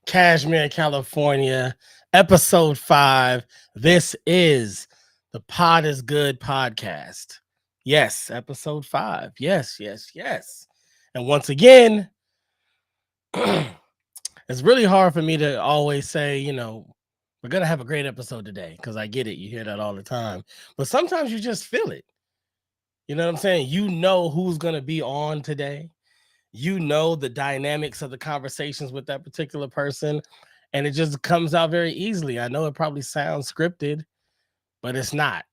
Cashmere, California, episode 5. This is the Pod is Good podcast. Yes, episode 5. Yes, yes, yes. And once again, it's really hard for me to always say, we're going to have a great episode today because I get it. You hear that all the time. But sometimes you just feel it. You know what I'm saying? You know who's going to be on today. You know the dynamics of the conversations with that particular person, and it just comes out very easily. I know it probably sounds scripted, but it's not.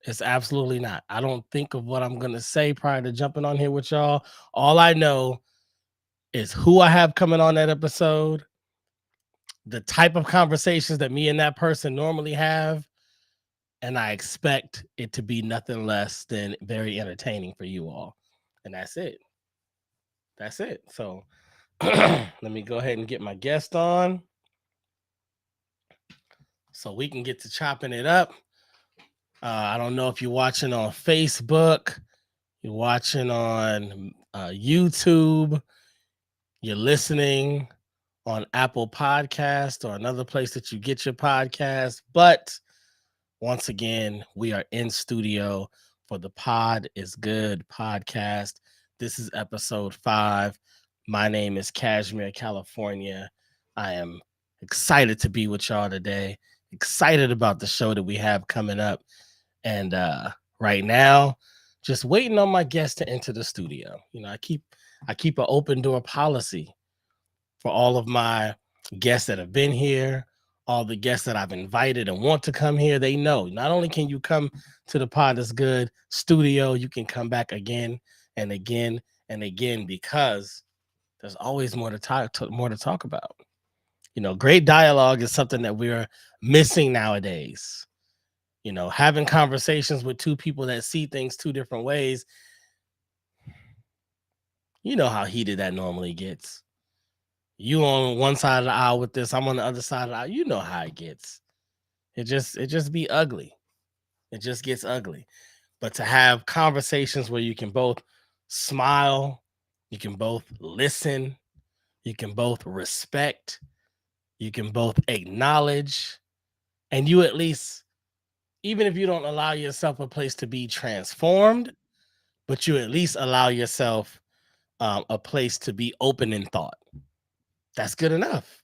It's absolutely not. I don't think of what I'm going to say prior to jumping on here with y'all. All I know is who I have coming on that episode, the type of conversations that me and that person normally have, and I expect it to be nothing less than very entertaining for you all. And that's it. That's it. So let me go ahead and get my guest on so we can get to chopping it up. I don't know if you're watching on Facebook, you're watching on YouTube, you're listening on Apple Podcast or another place that you get your podcast. But once again, we are in studio for the Pod is Good podcast. This is episode 5. My name is Cashmere, California. I am excited to be with y'all today. Excited about the show that we have coming up. And right now, just waiting on my guest to enter the studio. I keep an open door policy for all of my guests that have been here, all the guests that I've invited and want to come here. They know not only can you come to the Pod is Good studio, you can come back again and again and again because there's always more to talk about. Great dialogue is something that we're missing nowadays. Having conversations with two people that see things two different ways. You know how heated that normally gets. You on one side of the aisle with this, I'm on the other side of the aisle. You know how it gets. It just be ugly. It just gets ugly. But to have conversations where you can both smile, you can both listen, you can both respect, you can both acknowledge, and you at least, even if you don't allow yourself a place to be transformed, but you at least allow yourself a place to be open in thought. That's good enough.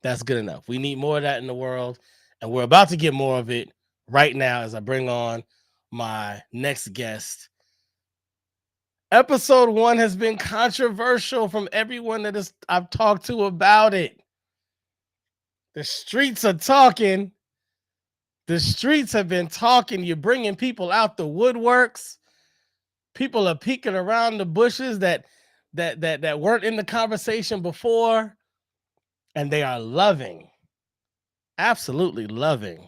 That's good enough. We need more of that in the world, and we're about to get more of it right now as I bring on my next guest. Episode 1 has been controversial from everyone that I've talked to about it. The streets are talking. The streets have been talking. You're bringing people out the woodworks. People are peeking around the bushes that weren't in the conversation before, and they are loving, absolutely loving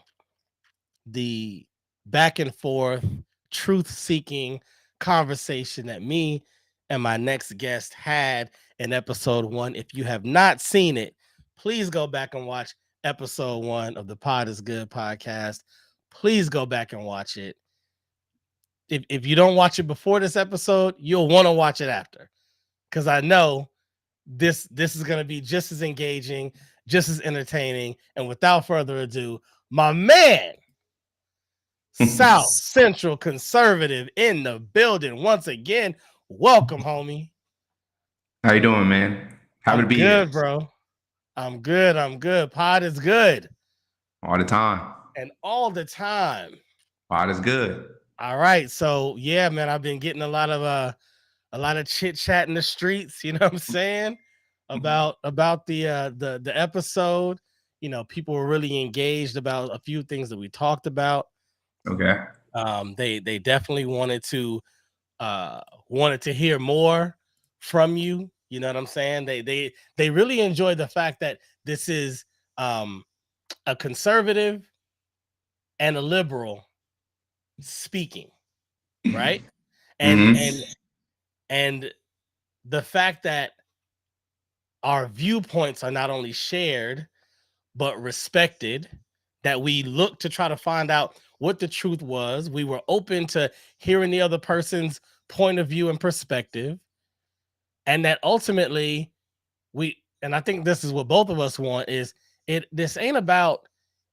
the back and forth, truth-seeking conversation that me and my next guest had in episode 1. If you have not seen it, please go back and watch episode 1 of the Pod is Good podcast. Please go back and watch it. If you don't watch it before this episode, you'll want to watch it after, because I know this is going to be just as engaging, just as entertaining. And without further ado, my man, SouthCentral Conservative in the building once again. Welcome, homie. How you doing, man? Happy I'm to be here good, bro. I'm good. I'm good. Pod is good. all the time. And all the time. Pod is good. All right. So yeah, man, I've been getting a lot of chit chat in the streets, you know what I'm saying? About the episode. People were really engaged about a few things that we talked about. Okay. They definitely wanted to hear more from you. You know what I'm saying? They really enjoyed the fact that this is a conservative and a liberal speaking, right? And Mm-hmm. and the fact that our viewpoints are not only shared but respected, that we look to try to find out what the truth was. We were open to hearing the other person's point of view and perspective, and that ultimately we and I think this is what both of us want, is this ain't about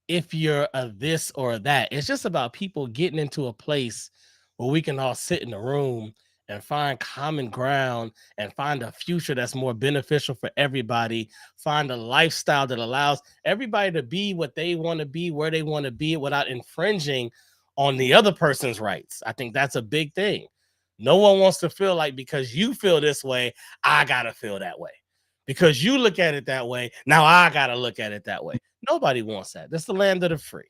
if you're a this or a that. It's just about people getting into a place where we can all sit in a room and find common ground and find a future that's more beneficial for everybody, find a lifestyle that allows everybody to be what they want to be, where they want to be, without infringing on the other person's rights. I think that's a big thing. No one wants to feel like because you feel this way, I gotta feel that way. Because you look at it that way, now I gotta look at it that way. Nobody wants that. That's the land of the free,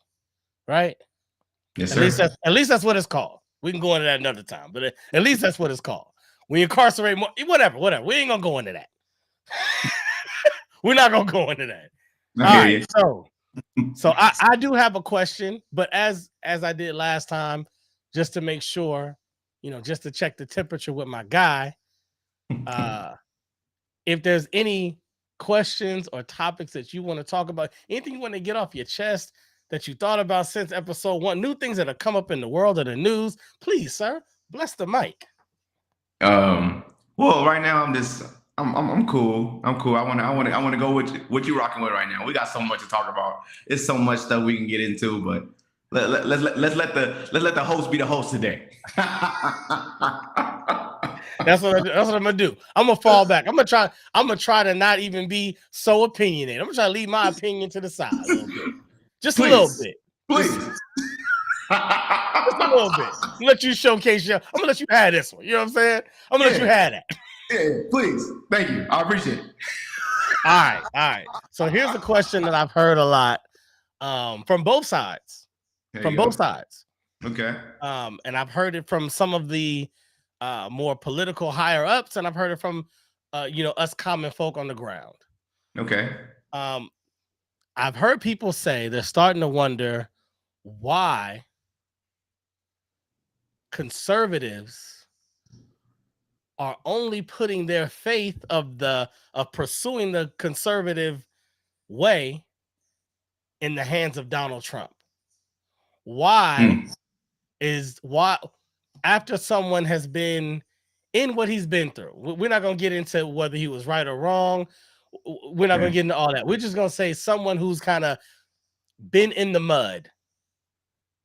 right? Yes, At least sir. that's what it's called. We can go into that another time, but at least that's what it's called. We incarcerate more, whatever. We ain't gonna go into that. We're not gonna go into that. I All hear right, you. so I do have a question, but as I did last time, just to make sure, just to check the temperature with my guy, if there's any questions or topics that you want to talk about, anything you want to get off your chest that you thought about since episode 1, new things that have come up in the world of the news, please, sir, bless the mic. Well, right now I'm cool. I'm cool. I want to go with what you rocking with right now. We got so much to talk about. It's so much stuff we can get into, but let's let the host be the host today. That's what I'm gonna do. I'm gonna fall back. I'm gonna try to not even be so opinionated. I'm gonna try to leave my opinion to the side a little bit. Just Please. a little bit. Please. Just a little bit. Let you showcase I'm gonna let you have this one. You know what I'm saying? I'm gonna let you have that. Yeah, please. Thank you. I appreciate it. All right. So here's a question that I've heard a lot from both sides. Okay. And I've heard it from some of the more political higher ups, and I've heard it from us common folk on the ground. Okay. I've heard people say they're starting to wonder why conservatives are only putting their faith of pursuing the conservative way in the hands of Donald Trump. Why after someone has been in what he's been through, we're not going to get into whether he was right or wrong. We're not going to get into all that. We're just going to say someone who's kind of been in the mud,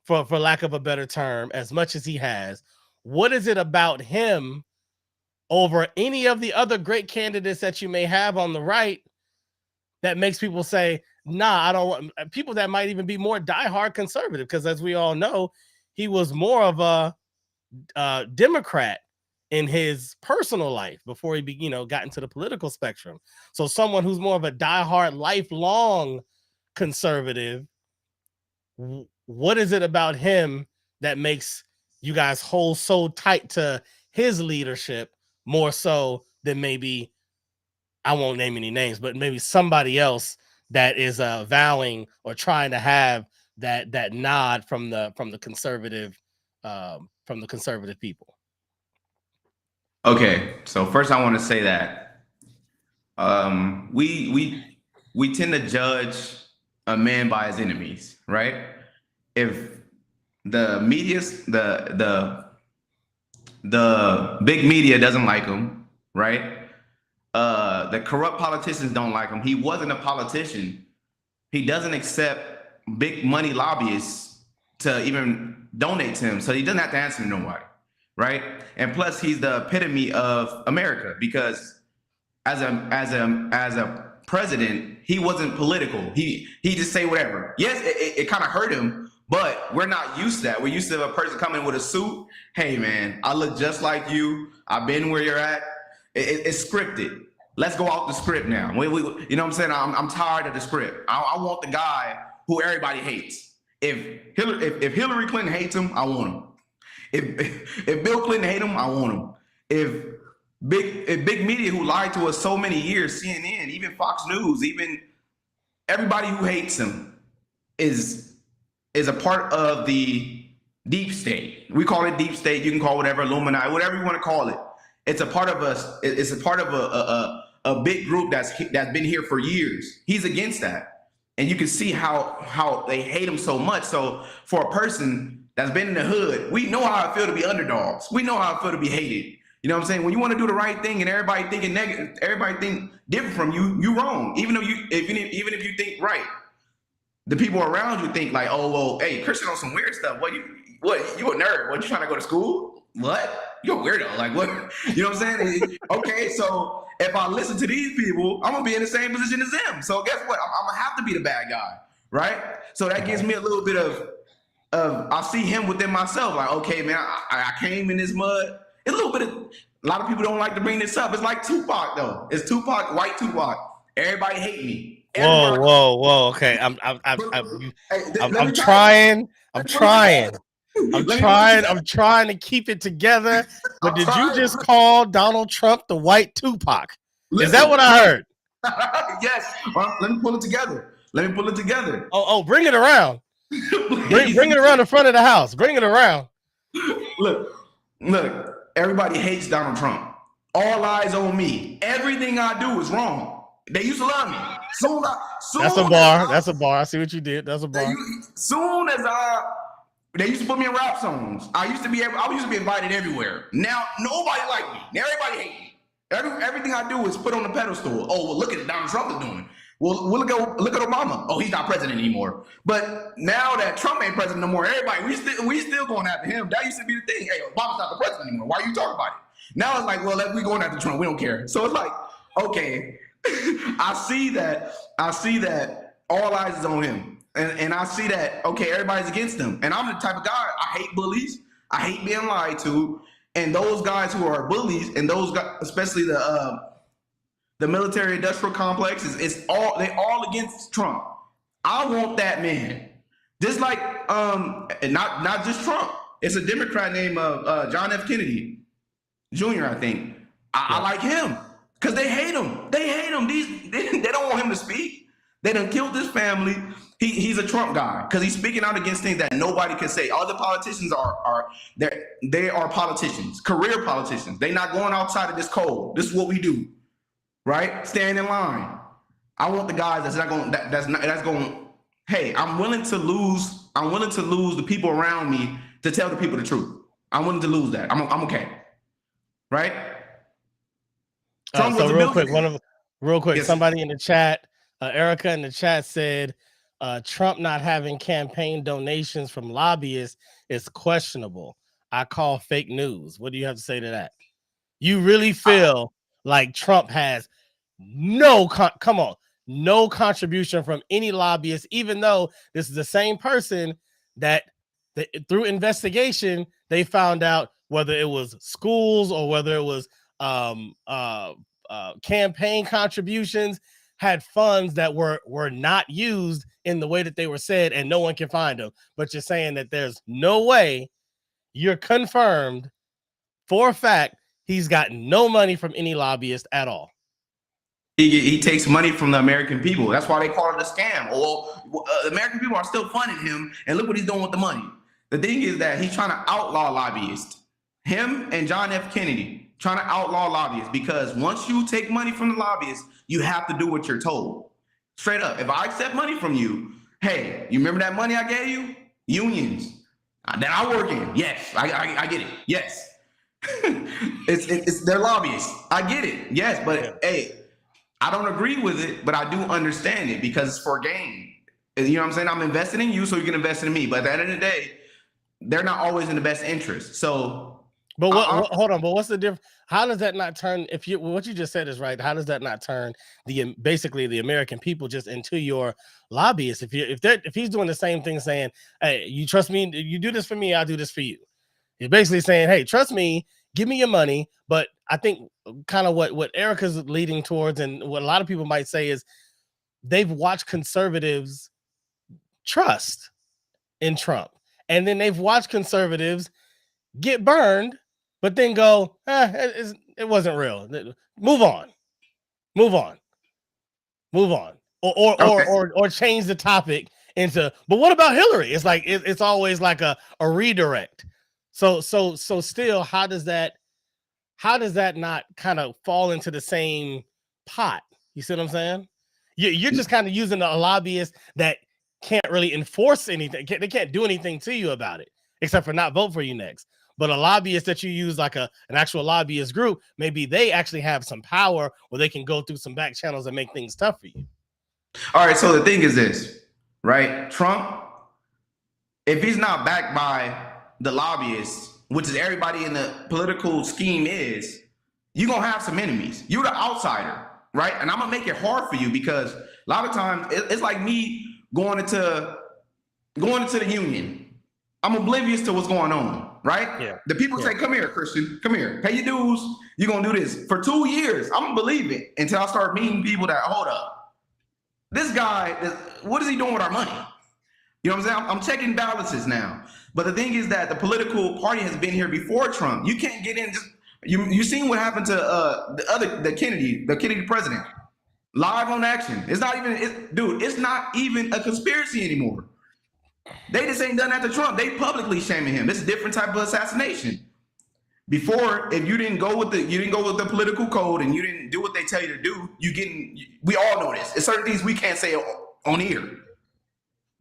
for lack of a better term, as much as he has. What is it about him over any of the other great candidates that you may have on the right that makes people say, nah, I don't want, people that might even be more diehard conservative? Because as we all know, he was more of a Democrat in his personal life before he got into the political spectrum. So someone who's more of a diehard, lifelong conservative, what is it about him that makes you guys hold so tight to his leadership more so than maybe, I won't name any names, but maybe somebody else that is vowing or trying to have that nod from the conservative people? Okay, so first I want to say that we tend to judge a man by his enemies, right? If the the big media doesn't like him, right? The corrupt politicians don't like him. He wasn't a politician. He doesn't accept big money lobbyists to even donate to him, so he doesn't have to answer to nobody, right? And plus, he's the epitome of America, because as a president, he wasn't political. He just say whatever. Yes, it kind of hurt him, but we're not used to that. We're used to a person coming with a suit. Hey, man, I look just like you. I've been where you're at. It's scripted. Let's go off the script now. You know what I'm saying? I'm tired of the script. I want the guy who everybody hates. If Hillary Clinton hates him, I want him. If Bill Clinton hates him, I want him. If big media who lied to us so many years, CNN, even Fox News, even everybody who hates him is a part of the deep state. We call it deep state. You can call it whatever, Illuminati, whatever you want to call it. It's a part of us. It's a part of a big group that's been here for years. He's against that, and you can see how they hate him so much. So for a person that's been in the hood, we know how it feels to be underdogs. We know how it feels to be hated. You know what I'm saying? When you want to do the right thing and everybody thinking negative, everybody think different from you, you wrong. Even if you think right, the people around you think like, oh well, hey, Christian on some weird stuff. What you a nerd? What, you trying to go to school? What? You're a weirdo. Like what? You know what I'm saying? Okay, so if I listen to these people, I'm gonna be in the same position as them. So guess what? I'm gonna have to be the bad guy, right? So that gives me a little bit of I see him within myself. Like, okay, man, I came in this mud. It's a little bit of, a lot of people don't like to bring this up. It's like Tupac though. It's Tupac, white Tupac. Everybody hate me. Whoa. Okay, I'm trying. I'm trying to keep it together. But did you just call Donald Trump the white Tupac? Is that what I heard? Yes. Well, let me pull it together. Oh, bring it around. bring it around the front of the house. Bring it around. Look. Everybody hates Donald Trump. All eyes on me. Everything I do is wrong. They used to love me. That's a bar. I see what you did. That's a bar. They used to put me in rap songs. I used to be invited everywhere. Now nobody like me. Now everybody hate me. Everything I do is put on the pedestal. Oh, well, look at what Donald Trump is doing. Well, look at Obama. Oh, he's not president anymore. But now that Trump ain't president no more, everybody, we still going after him. That used to be the thing. Hey, Obama's not the president anymore. Why are you talking about it? Now it's like, well, we going after Trump. We don't care. So it's like, okay, I see that all eyes is on him. And I see that, okay, everybody's against him. And I'm the type of guy, I hate bullies. I hate being lied to. And those guys who are bullies, and those guys, especially the military industrial complex, they all against Trump. I want that man. Just like and not just Trump. It's a Democrat named John F. Kennedy Jr., I think. I like him because they hate him. They don't want him to speak. They done killed his family. He's a Trump guy because he's speaking out against things that nobody can say. All the politicians they are politicians, career politicians. They're not going outside of this code. This is what we do. Right? Stand in line. I want the guys that's going, hey, I'm willing to lose the people around me to tell the people the truth. I'm willing to lose that. I'm okay. Right? So real quick, yes. Somebody in the chat, Erica in the chat said Trump not having campaign donations from lobbyists is questionable. I call fake news. What do you have to say to that? You really feel like Trump has no contribution from any lobbyist, even though this is the same person that through investigation they found out whether it was schools or whether it was campaign contributions had funds that were not used in the way that they were said, and no one can find them. But you're saying that there's no way, you're confirmed for a fact he's got no money from any lobbyist at all. He takes money from the American people. That's why they call it a scam. The American people are still funding him, and look what he's doing with the money. The thing is that he's trying to outlaw lobbyists. Him and John F. Kennedy trying to outlaw lobbyists, because once you take money from the lobbyists, you have to do what you're told. Straight up. If I accept money from you, hey, you remember that money I gave you? Unions that I work in. Yes, I get it. Yes. it's they're lobbyists. I get it. Yes, but hey, I don't agree with it, but I do understand it because it's for gain. You know what I'm saying? I'm investing in you so you can invest in me. But at the end of the day, they're not always in the best interest. So, but hold on. But what's the difference? How does that not turn? What you just said is right. How does that not turn basically the American people just into your lobbyists? If he's doing the same thing, saying, "Hey, you trust me? You do this for me, I'll do this for you." He's basically saying, "Hey, trust me, give me your money." But I think kind of what Erica's leading towards, and what a lot of people might say, is they've watched conservatives trust in Trump, and then they've watched conservatives get burned, but then go, it wasn't real. Move on, or change the topic into. But what about Hillary? It's like it's always like a redirect. So still, how does that not kind of fall into the same pot? You see what I'm saying? You're just kind of using a lobbyist that can't really enforce anything. They can't do anything to you about it except for not vote for you next. But a lobbyist that you use, like an actual lobbyist group, maybe they actually have some power where they can go through some back channels and make things tough for you. All right, so the thing is this, right? Trump, if he's not backed by the lobbyists, which is everybody in the political scheme is, you're going to have some enemies. You're the outsider, right? And I'm going to make it hard for you because a lot of times it's like me going into the union. I'm oblivious to what's going on, right? Yeah. The people say, come here, Christian, come here, pay your dues. You're going to do this. For 2 years, I'm going to believe it until I start meeting people that, hold up, this guy, what is he doing with our money? You know what I'm saying? I'm checking balances now. But the thing is that the political party has been here before Trump. You can't get in. You seen what happened to the Kennedy president. Live on action. It's not even, dude, it's not even a conspiracy anymore. They just ain't done that to Trump. They publicly shaming him. This is a different type of assassination. Before, if you didn't go with the political code and you didn't do what they tell you to do, we all know this. It's certain things we can't say on here.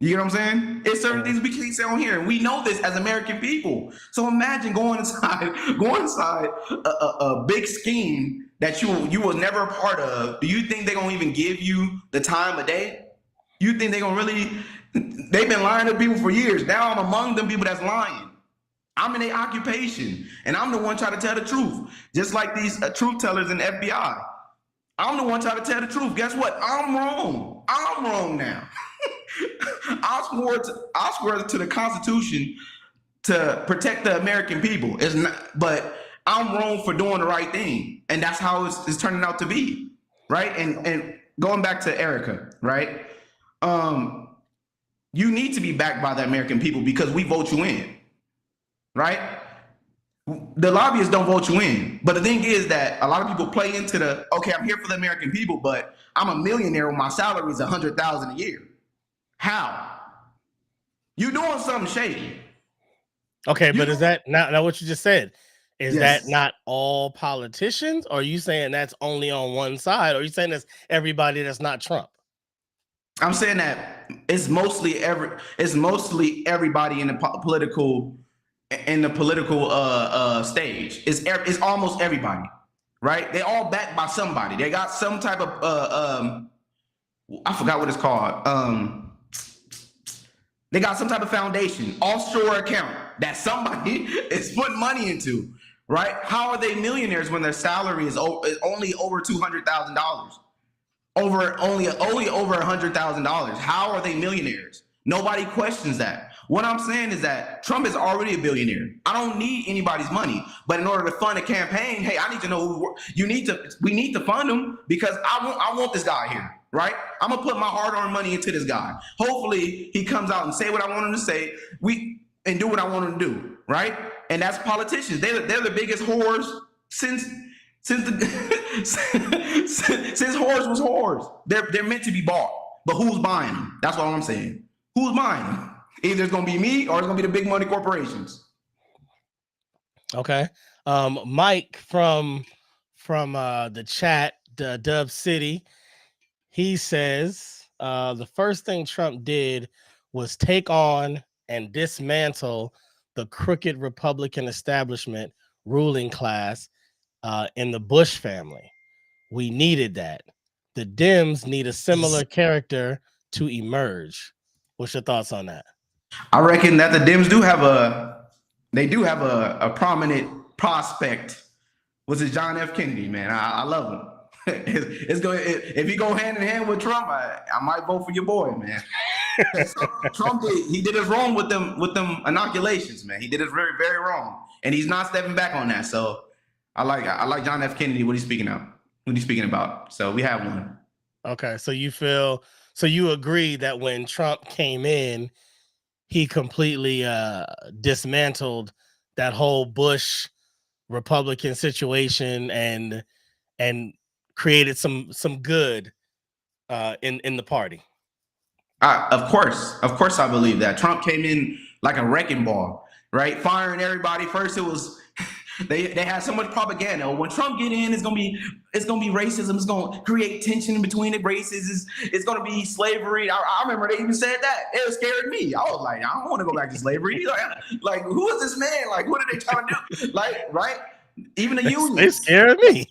You know what I'm saying? It's certain things we can't say on here. And we know this as American people. So imagine going inside a big scheme that you was never a part of. Do you think they're gonna even give you the time of day? You think they're gonna really? They've been lying to people for years. Now I'm among them people that's lying. I'm in their occupation, and I'm the one trying to tell the truth. Just like these truth tellers in the FBI. I'm the one trying to tell the truth. Guess what? I'm wrong. I'm wrong now. I swear to the Constitution to protect the American people. It's not, but I'm wrong for doing the right thing, and that's how it's turning out to be, right? And going back to Erica, right? You need to be backed by the American people because we vote you in, right? The lobbyists don't vote you in. But the thing is that a lot of people play into okay, I'm here for the American people, but I'm a millionaire when my salary is $100,000 a year. How? You doing something shady. Okay, but is that now what you just said? Is that not all politicians? Or are you saying that's only on one side? Or are you saying that's everybody that's not Trump? I'm saying that it's mostly everybody in the political stage. It's almost everybody, right? They all backed by somebody. They got some type of I forgot what it's called. They got some type of foundation, offshore account that somebody is putting money into, right? How are they millionaires when their salary is only over $200,000? Only over $100,000. How are they millionaires? Nobody questions that. What I'm saying is that Trump is already a billionaire. I don't need anybody's money, but in order to fund a campaign, hey, I need to know we need to fund him because I want this guy here, right? I'm gonna put my hard-earned money into this guy. Hopefully, he comes out and say what I want him to say. And do what I want him to do, right? And that's politicians. They're the biggest whores since whores was whores. They're meant to be bought, but who's buying them? That's what I'm saying. Who's buying them? Either it's gonna be me or it's gonna be the big money corporations. Okay. Mike from the chat, Dub City, he says the first thing Trump did was take on and dismantle the crooked Republican establishment ruling class in the Bush family. We needed that. The Dems need a similar character to emerge. What's your thoughts on that? I reckon that the Dems do have a prominent prospect, which is John F. Kennedy, man. I love him. If he go hand in hand with Trump, I might vote for your boy, man. Trump did us wrong with them inoculations, man. He did us very, very wrong, and he's not stepping back on that. So I like John F. Kennedy. What he's speaking about. So we have one. Okay, so you agree that when Trump came in, he completely dismantled that whole Bush Republican situation and created some good in the party. Of course, I believe that Trump came in like a wrecking ball, right? Firing everybody. First, it was They had so much propaganda. When Trump get in, it's gonna be racism. It's gonna create tension between the races. It's gonna be slavery. I remember they even said that. It scared me. I was like, I don't want to go back to slavery. Like, who is this man? Like, what are they trying to do? Like, right? Even the unions. They scared me.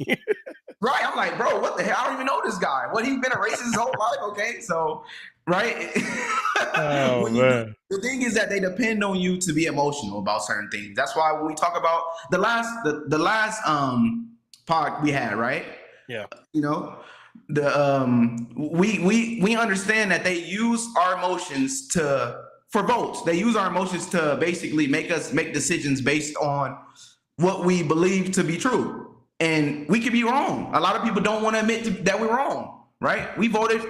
Right. I'm like, bro, what the hell? I don't even know this guy. What, he's been a racist his whole life? Okay, so right. Oh man. The thing is that they depend on you to be emotional about certain things. That's why when we talk about the last pod we had, right? Yeah. You know, we understand that they use our emotions for votes. They use our emotions to basically make us make decisions based on what we believe to be true. And we could be wrong. A lot of people don't want to admit that we're wrong, right? We voted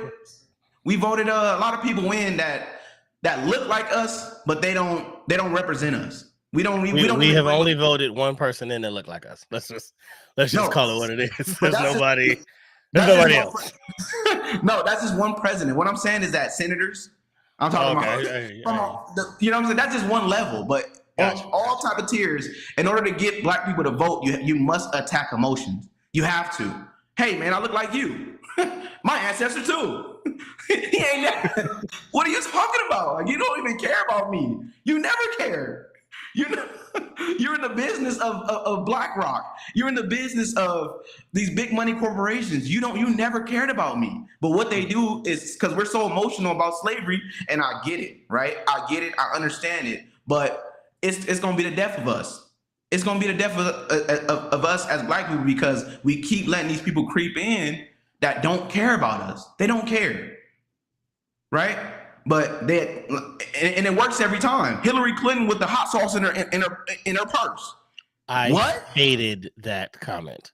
a lot of people in that look like us, but they don't represent us. We have only voted one person in that look like us. Let's just call it what it is. There's nobody else. No, that's just one president. What I'm saying is that senators, I'm talking about, you know what I'm saying? That's just one level, but on all type of tiers, in order to get black people to vote, you must attack emotions. You have to. Hey man, I look like you. My ancestor too. He ain't that. What are you talking about? Like, you don't even care about me. You never cared. You're in the business of BlackRock. You're in the business of these big money corporations. You never cared about me. But what they do is, because we're so emotional about slavery, and I get it, right? I get it. I understand it. But it's going to be the death of us. It's going to be the death of us as black people, because we keep letting these people creep in that don't care about us. They don't care, right? But and it works every time. Hillary Clinton with the hot sauce in her purse. I hated that comment.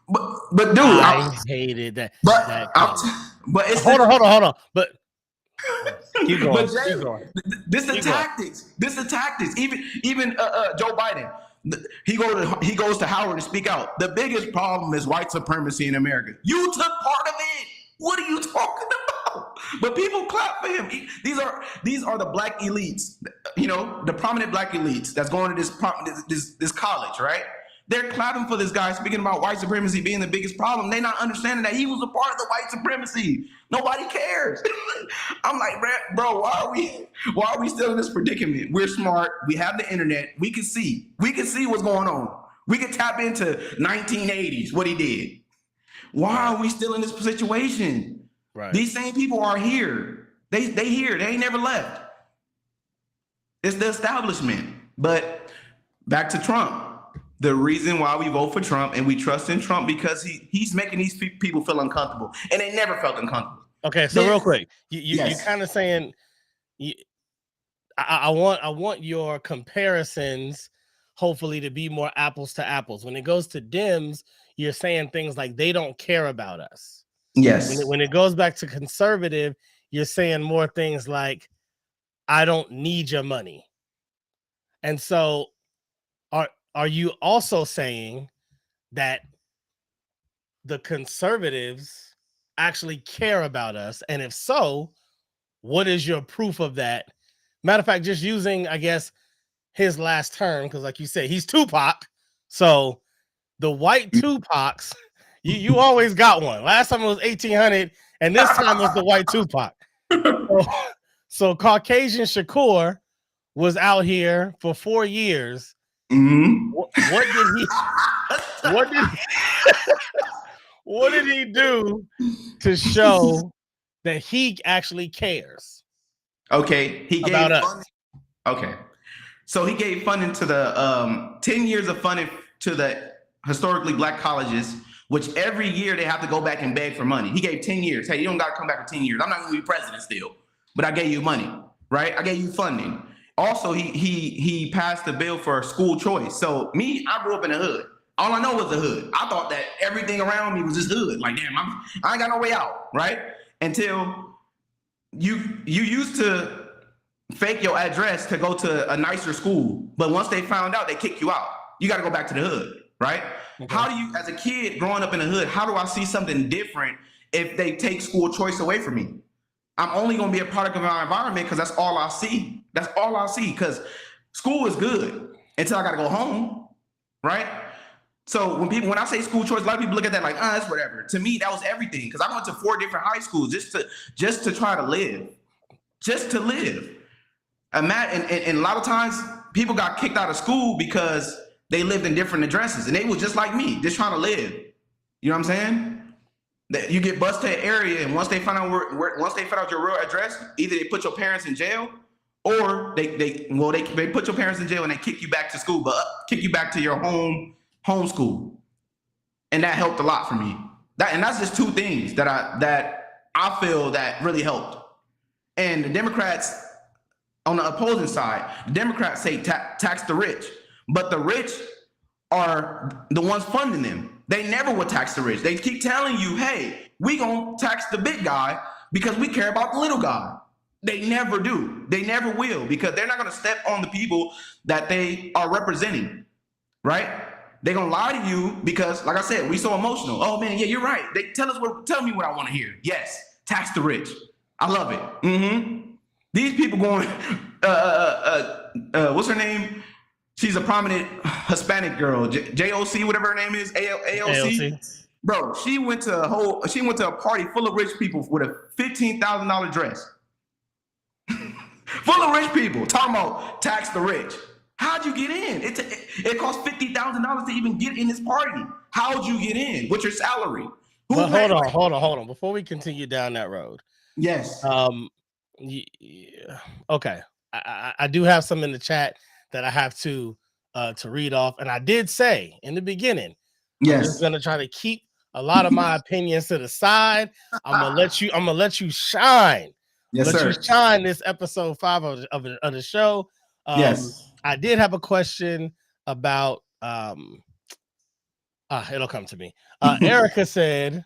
But dude, I hated that. But it's hold on. But keep going. Keep going. This the tactics. This the tactics. Even Joe Biden. He goes to Howard to speak out. The biggest problem is white supremacy in America. You took part of it. What are you talking about? But people clap for him. These are the black elites, you know, the prominent black elites that's going to this college, right? They're clapping for this guy speaking about white supremacy being the biggest problem. They're not understanding that he was a part of the white supremacy. Nobody cares. I'm like, bro, why are we still in this predicament? We're smart. We have the internet. We can see what's going on. We can tap into 1980s, what he did. Why are we still in this situation? Right. These same people are here. They here. They ain't never left. It's the establishment. But back to Trump. The reason why we vote for Trump and we trust in Trump, because he's making these people feel uncomfortable, and they never felt uncomfortable. Okay, so real quick, you kind of saying, I want your comparisons hopefully to be more apples to apples. When it goes to Dems, you're saying things like they don't care about us. Yes. When it goes back to conservative, you're saying more things like, I don't need your money. And so are you also saying that the conservatives actually care about us? And if so, what is your proof of that? Matter of fact, just using, I guess, his last term, because like you said, he's Tupac. So the white Tupacs, you always got one. Last time it was 1800, and this time was the white Tupac. So Caucasian Shakur was out here for 4 years. Mm-hmm. What did he do to show that he actually cares? Okay, he gave about funding. Okay, so he gave funding to the 10 years of funding to the historically black colleges, which every year they have to go back and beg for money. He gave 10 years. Hey, you don't got to come back for 10 years. I'm not going to be president still, but I gave you money, right? I gave you funding. Also, he passed a bill for school choice. So me, I grew up in the hood. All I know was the hood. I thought that everything around me was just hood. Like, damn, I ain't got no way out, right? Until you used to fake your address to go to a nicer school. But once they found out, they kick you out. You got to go back to the hood, right? Okay. How do you, as a kid growing up in the hood, how do I see something different if they take school choice away from me? I'm only going to be a product of my environment because that's all I see. That's all I see, because school is good until I got to go home. right? So when I say school choice, a lot of people look at that like, that's whatever. To me, that was everything, because I went to 4 different high schools just to try to live, just to live. And a lot of times people got kicked out of school because they lived in different addresses, and they was just like me, just trying to live. You know what I'm saying? That you get bused to an area, and once they find out once they find out your real address, either they put your parents in jail, or they put your parents in jail and they kick you back to school, but kick you back to your home school. And that helped a lot for me. That's just 2 things that I feel that really helped. And the Democrats on the opposing side, the Democrats say tax the rich, but the rich are the ones funding them. They never would tax the rich. They keep telling you, hey, we gonna tax the big guy because we care about the little guy. They never do. They never will, because they're not gonna step on the people that they are representing, right? They're gonna lie to you because, like I said, we so emotional. Oh man, yeah, you're right. They tell me what I want to hear. Yes, tax the rich. I love it. Mm-hmm. These people going, what's her name? She's a prominent Hispanic girl, JOC, whatever her name is, AOC. Bro, she went to a party full of rich people with a $15,000 dress. Full of rich people talking about tax the rich. How'd you get in? It cost $50,000 to even get in this party. How'd you get in? What's your salary? But hold on. Before we continue down that road. Yes. Okay. I do have some in the chat that I have to read off, and I did say in the beginning, yes, I'm just gonna try to keep a lot of my opinions to the side. I'm gonna let you shine. Yes, sir. You shine this episode 5 of the show. Yes. I did have a question about it'll come to me. Erica said,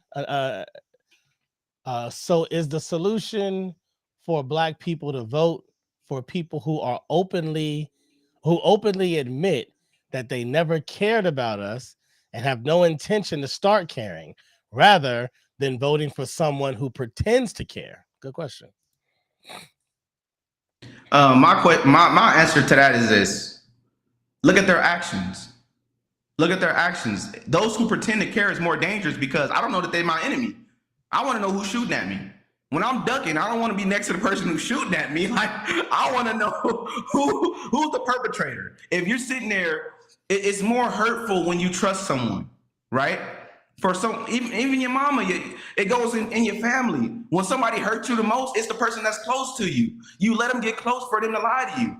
so is the solution for Black people to vote for people who openly admit that they never cared about us and have no intention to start caring, rather than voting for someone who pretends to care? Good question. My answer to that is this: look at their actions. Look at their actions. Those who pretend to care is more dangerous, because I don't know that they're my enemy. I want to know who's shooting at me. When I'm ducking, I don't want to be next to the person who's shooting at me. Like, I want to know who's the perpetrator. If you're sitting there, it's more hurtful when you trust someone, right? For even your mama, it goes in your family. When somebody hurts you the most, it's the person that's close to you. You let them get close for them to lie to you.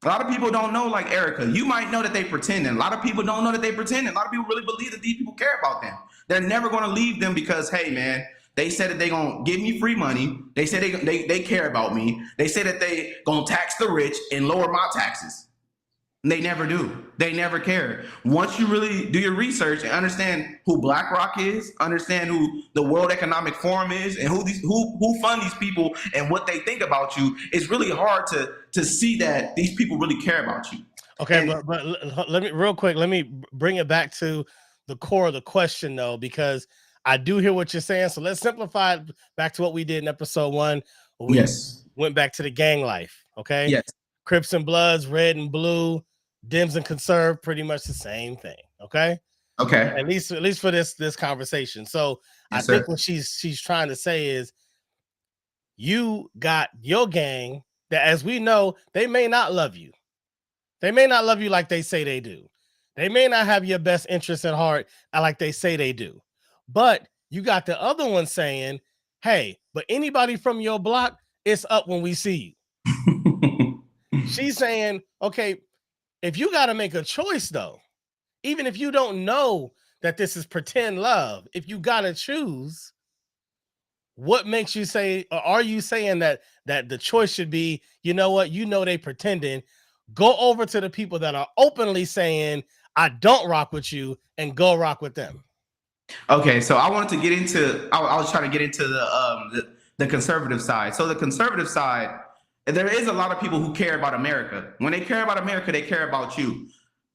A lot of people don't know, like Erica, you might know that they pretending. A lot of people don't know that they pretending. A lot of people really believe that these people care about them. They're never going to leave them because, hey, man, they said that they're going to give me free money. They said they care about me. They said that they going to tax the rich and lower my taxes. And they never do. They never care. Once you really do your research and understand who BlackRock is, understand who the World Economic Forum is, and who fund these people and what they think about you, it's really hard to see that these people really care about you. Okay, but let me bring it back to the core of the question, though, because I do hear what you're saying. So let's simplify it back to what we did in episode 1. We went back to the gang life. Okay. Yes. Crips and Bloods, red and blue, Dems and Conserve, pretty much the same thing. Okay. Okay. At least for this conversation. So yes, I think what she's trying to say is, you got your gang that, as we know, they may not love you. They may not love you like they say they do. They may not have your best interest at heart like they say they do. But you got the other one saying, hey, but anybody from your block, it's up when we see you. She's saying, okay, if you got to make a choice, though, even if you don't know that this is pretend love, if you got to choose, what makes you say, or are you saying that the choice should be, you know what, they pretending, go over to the people that are openly saying, I don't rock with you, and go rock with them? Okay, so I wanted to get into, I was trying to get into the conservative side. So the conservative side, there is a lot of people who care about America. When they care about America, they care about you.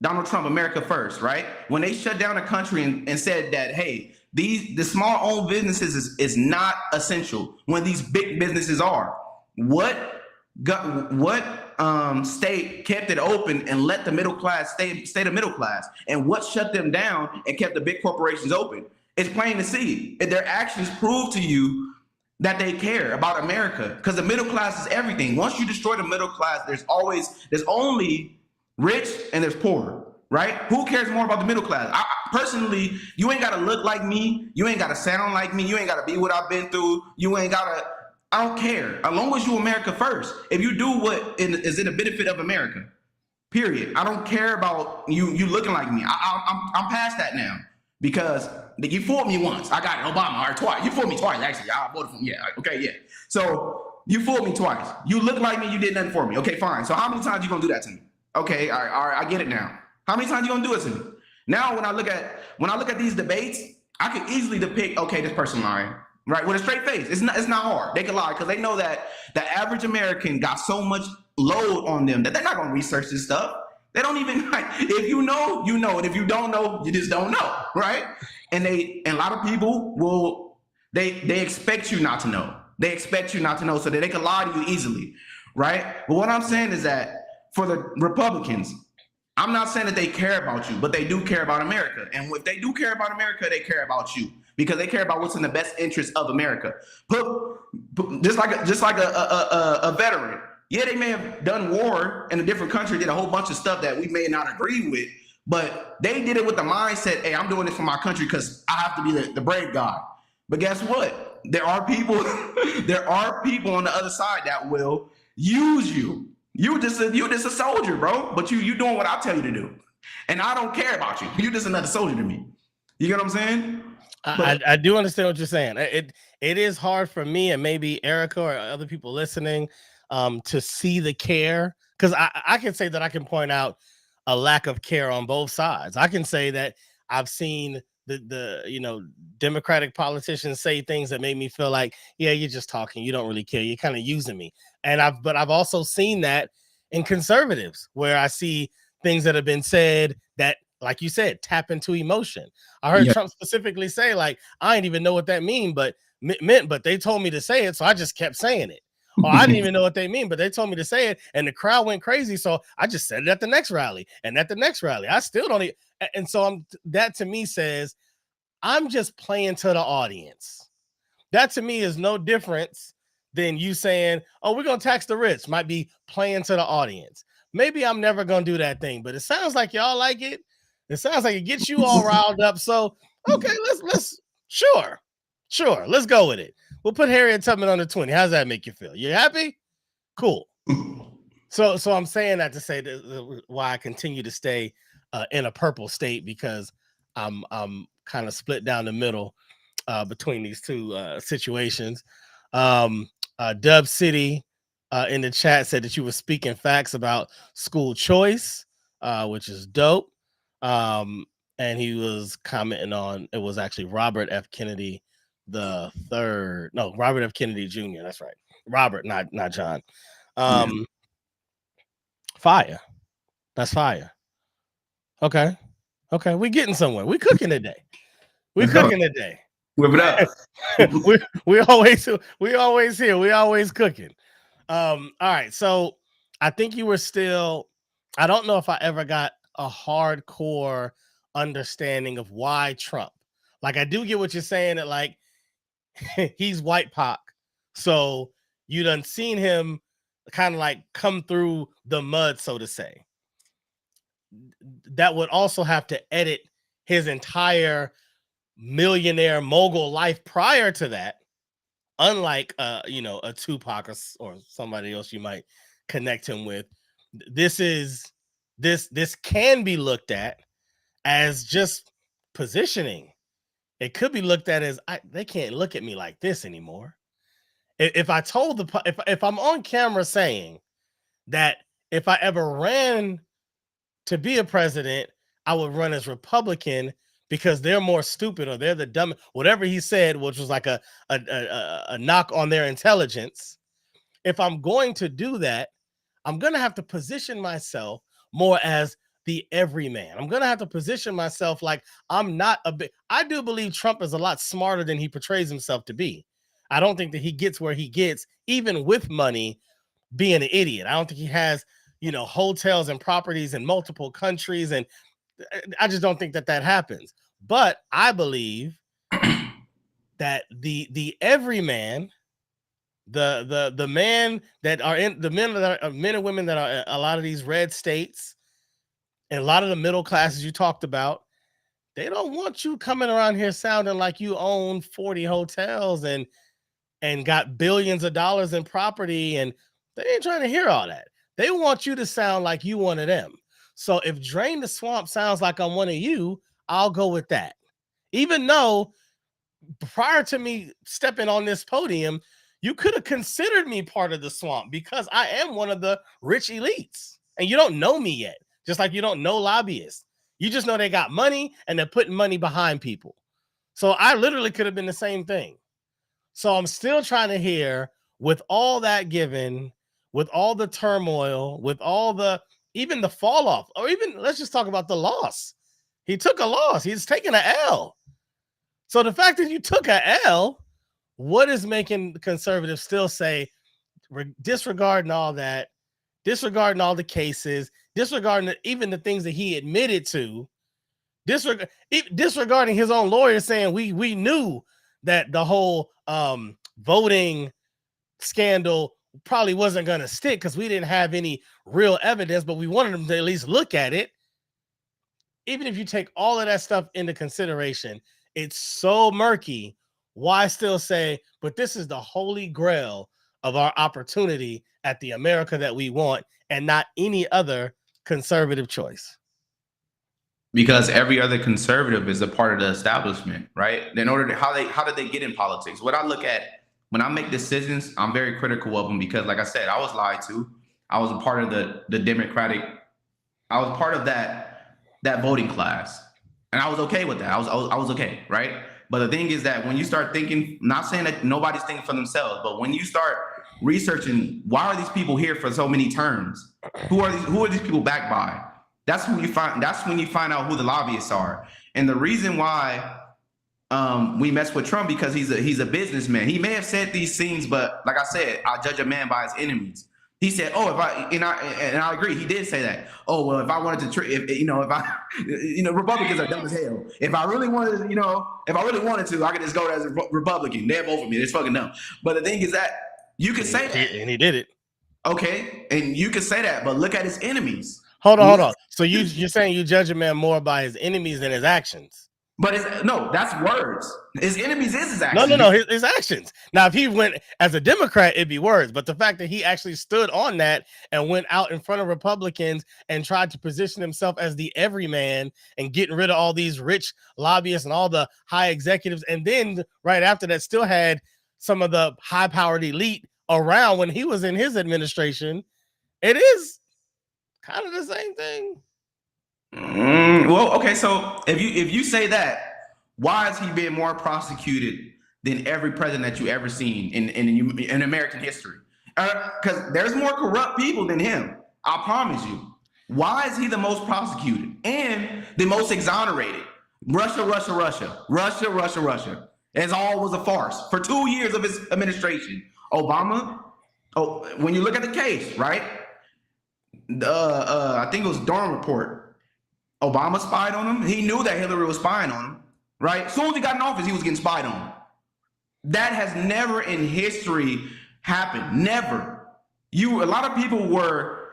Donald Trump, America first, right? When they shut down the country and said that, hey, the small-owned businesses is not essential, when these big businesses are. What state kept it open and let the middle class stay the middle class? And what shut them down and kept the big corporations open? It's plain to see. Their actions prove to you that they care about America, because the middle class is everything. Once you destroy the middle class, there's only rich and there's poor, right? Who cares more about the middle class? Personally, you ain't gotta look like me, you ain't gotta sound like me, you ain't gotta be what I've been through, I don't care. As long as you America first. If you do what is in the benefit of America, period. I don't care about you looking like me. I'm past that now, because you fooled me once. I got Obama, or twice. You fooled me twice, actually. I voted for him. Yeah, okay, yeah. So you fooled me twice. You look like me, you did nothing for me. Okay, fine. So how many times you gonna do that to me? Okay, all right, I get it now. How many times you gonna do it to me? Now when I look at these debates, I can easily depict, okay, this person lying. Right, with a straight face. It's not hard. They can lie because they know that the average American got so much load on them that they're not gonna research this stuff. They don't even, like, if you know, you know, and if you don't know, you just don't know, right? And a lot of people they expect you not to know. They expect you not to know so that they can lie to you easily, right? But what I'm saying is that for the Republicans, I'm not saying that they care about you, but they do care about America. And if they do care about America, they care about you, because they care about what's in the best interest of America. Just like a veteran. Yeah, they may have done war in a different country, did a whole bunch of stuff that we may not agree with, but they did it with the mindset, hey, I'm doing this for my country because I have to be the brave guy. But guess what? There are people on the other side that will use you. You just a soldier, bro. But you doing what I tell you to do, and I don't care about you. You just another soldier to me. You get what I'm saying? I do understand what you're saying. It is hard for me and maybe Erica or other people listening to see the care, because I can say that I can point out a lack of care on both sides. I can say that I've seen the Democratic politicians say things that made me feel like, yeah, you're just talking, you don't really care, you're kind of using me. And I've also seen that in conservatives, where I see things that have been said that, like you said, tap into emotion. I heard Trump specifically say, like, I didn't even know what that meant, but they told me to say it, so I just kept saying it. Or I didn't even know what they mean, but they told me to say it, and the crowd went crazy, so I just said it at the next rally, and at the next rally. I still don't. And so that to me says I'm just playing to the audience. That to me is no difference than you saying, oh, we're going to tax the rich. Might be playing to the audience. Maybe I'm never going to do that thing, but it sounds like y'all like it. It sounds like it gets you all riled up. So, okay, sure, let's go with it. We'll put Harriet Tubman under 20. How's that make you feel? You happy? Cool. So I'm saying that to say that why I continue to stay in a purple state, because I'm kind of split down the middle between these two situations. Dub City in the chat said that you were speaking facts about school choice, which is dope. And he was commenting on, it was actually Robert F. Kennedy the third. No, Robert F. Kennedy Jr. That's right. Robert, not John. Fire. That's fire. Okay. We getting somewhere. We cooking today. We cooking today. Whip it up. we always here. We always cooking. All right. So I think you were still, I don't know if I ever got a hardcore understanding of why Trump. Like, I do get what you're saying, that like he's white Pac. So you done seen him kind of like come through the mud, so to say. That would also have to edit his entire millionaire mogul life prior to that, unlike a Tupac or somebody else you might connect him with. This can be looked at as just positioning. It could be looked at as they can't look at me like this anymore. If I told if I'm on camera saying that if I ever ran to be a president, I would run as Republican because they're more stupid, or they're the dumb, whatever he said, which was like a knock on their intelligence. If I'm going to do that, I'm going to have to position myself more as the everyman. I'm going to have to position myself like I'm not I do believe Trump is a lot smarter than he portrays himself to be. I don't think that he gets where he gets, even with money, being an idiot. I don't think he has, hotels and properties in multiple countries. And I just don't think that happens. But I believe that the everyman, the men that are in the men that are men and women that are a lot of these red states and a lot of the middle classes you talked about, they don't want you coming around here sounding like you own 40 hotels and got billions of dollars in property, and they ain't trying to hear all that. They want you to sound like you one of them. So if Drain the Swamp sounds like I'm one of you, I'll go with that. Even though prior to me stepping on this podium, you could have considered me part of the swamp because I am one of the rich elites. And you don't know me yet, just like you don't know lobbyists. You just know they got money and they're putting money behind people. So I literally could have been the same thing. So I'm still trying to hear, with all that given, with all the turmoil, with all the, even the fall off, or even let's just talk about the loss. He took a loss. He's taking an L. So the fact that you took an L, what is making conservatives still say, disregarding all that, disregarding all the cases, disregarding even the things that he admitted to, disregarding his own lawyer saying we knew that the whole voting scandal probably wasn't going to stick because we didn't have any real evidence, but we wanted them to at least look at it. Even if you take all of that stuff into consideration, it's so murky. Why still say, but this is the holy grail of our opportunity at the America that we want and not any other conservative choice? Because every other conservative is a part of the establishment, right? In order to how did they get in politics? What I look at when I make decisions, I'm very critical of them because, like I said, I was lied to. I was a part of the Democratic. I was part of that voting class, and I was okay with that. I was okay, right? But the thing is that when you start thinking, not saying that nobody's thinking for themselves, but when you start researching, why are these people here for so many terms? Who are these people backed by? That's when you find out who the lobbyists are. And the reason why we mess with Trump, because he's a businessman. He may have said these things, but like I said, I judge a man by his enemies. He said, "Oh, and I agree. He did say that. Oh, well, if I wanted to, Republicans are dumb as hell. If I really wanted to, I could just go as a Republican. They're vote for me. It's fucking dumb. But the thing is that you can say that, and he did it. Okay, and you can say that, but look at his enemies. Hold on. So you're saying you judge a man more by his enemies than his actions? But no, that's words. His enemies is his actions. No, his actions. Now, if he went as a Democrat, it'd be words. But the fact that he actually stood on that and went out in front of Republicans and tried to position himself as the everyman and getting rid of all these rich lobbyists and all the high executives, and then right after that still had some of the high-powered elite around when he was in his administration, it is kind of the same thing. Well, okay, so if you say that, why is he being more prosecuted than every president that you ever seen in American history? Because there's more corrupt people than him. I promise you. Why is he the most prosecuted and the most exonerated? Russia. As all was a farce for 2 years of his administration. Obama. Oh, when you look at the case, right? I think it was Durham report. Obama spied on him. He knew that Hillary was spying on him, right? As soon as he got in office, he was getting spied on. That has never in history happened. Never. A lot of people were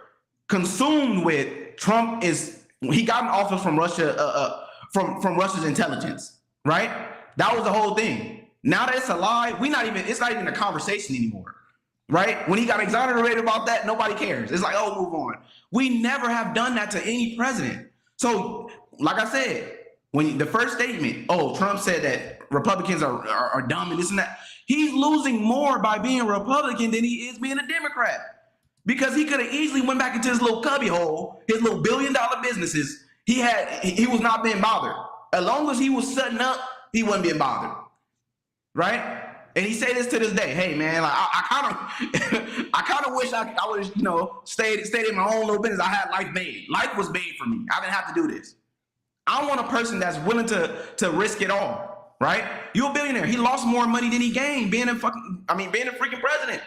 consumed with Trump he got in office from Russia, from Russia's intelligence, right? That was the whole thing. Now that it's a lie, it's not even a conversation anymore. Right? When he got exonerated about that, nobody cares. It's like, oh, move on. We never have done that to any president. So, like I said, when the first statement, Trump said that Republicans are dumb and this and that, he's losing more by being a Republican than he is being a Democrat. Because he could have easily went back into his little cubby hole, his little $1 billion businesses. He was not being bothered. As long as he was setting up, he wasn't being bothered. Right? And he say this to this day. Hey man, like I kind of wish I would stayed in my own little business. I had life made. Life was made for me. I didn't have to do this. I want a person that's willing to risk it all. Right? You're a billionaire. He lost more money than he gained being a freaking president.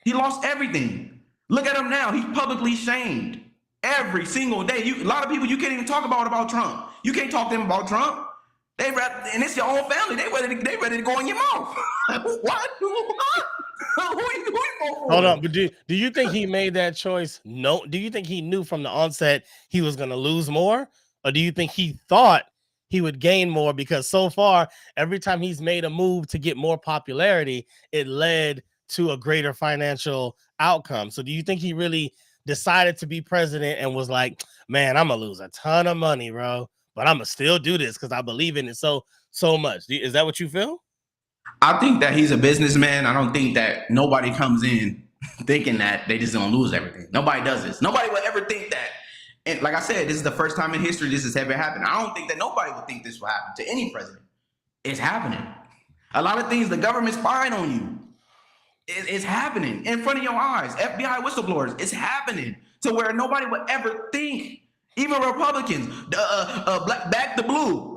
He lost everything. Look at him now. He's publicly shamed every single day. A lot of people you can't even talk about Trump. You can't talk to them about Trump. And it's your own family. They ready to go in your mouth. What? Who you for? Hold on, but do you think he made that choice? No. Do you think he knew from the onset he was going to lose more, or do you think he thought he would gain more? Because so far, every time he's made a move to get more popularity, it led to a greater financial outcome. So do you think he really decided to be president and was like, man, I'm gonna lose a ton of money, bro, but I'm gonna still do this because I believe in it so much? Is that what you feel? I think that he's a businessman. I don't think that nobody comes in thinking that they just gonna lose everything. Nobody does this. Nobody would ever think that. And like I said, this is the first time in history this has ever happened. I don't think that nobody would think this will happen to any president. It's happening. A lot of things the government's spying on you. It's happening in front of your eyes. FBI whistleblowers. It's happening to where nobody would ever think. Even Republicans, back the blue.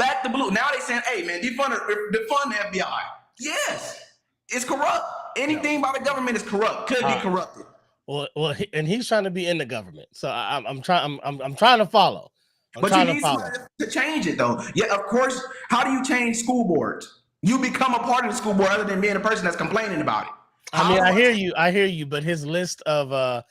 Now they saying, hey man, defund the FBI. Yes, it's corrupt. Anything by the government is corrupt. Could be corrupted. Well, and he's trying to be in the government, so I'm trying to follow. But you need somebody to change it, though. Yeah, of course. How do you change school boards? You become a part of the school board, other than being a person that's complaining about it. I hear you, but his list of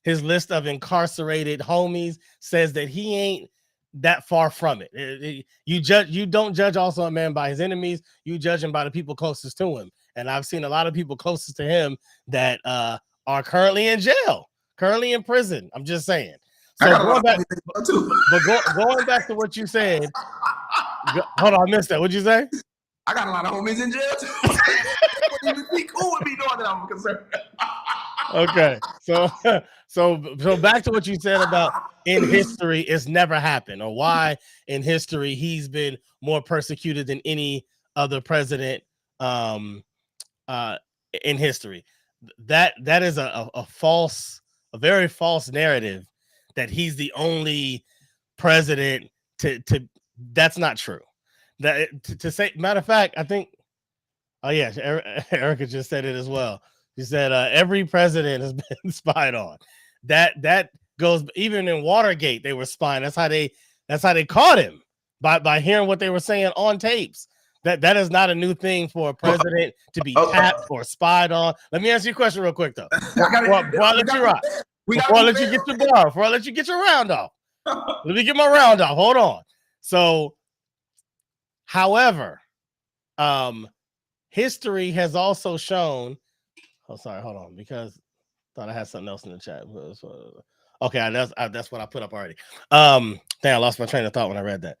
incarcerated homies says that he ain't that far from it. You don't judge also a man by his enemies. You judge him by the people closest to him. And I've seen a lot of people closest to him that are currently in jail, currently in prison. I'm just saying. So going back to what you said. Hold on, I missed that. What'd you say? I got a lot of homies in jail too. Wouldn't be cool with me knowing that I'm concerned. Okay, so back to what you said about in history it's never happened, or why in history he's been more persecuted than any other president in history. That is a very false narrative that he's the only president to that's not true. That to say, matter of fact, I think, oh yeah, Erica just said it as well. She said every president has been spied on. That goes, even in Watergate they were spying. That's how they caught him, by hearing what they were saying on tapes. That is not a new thing for a president to be tapped or spied on. Let me ask you a question real quick though. Before I let you rock, before I let you get your bar, before I let you get your round off. Let me get my round off. Hold on. So, however, history has also shown. Oh, sorry, hold on, because I thought I had something else in the chat. Okay, that's what I put up already. Dang, I lost my train of thought when I read that.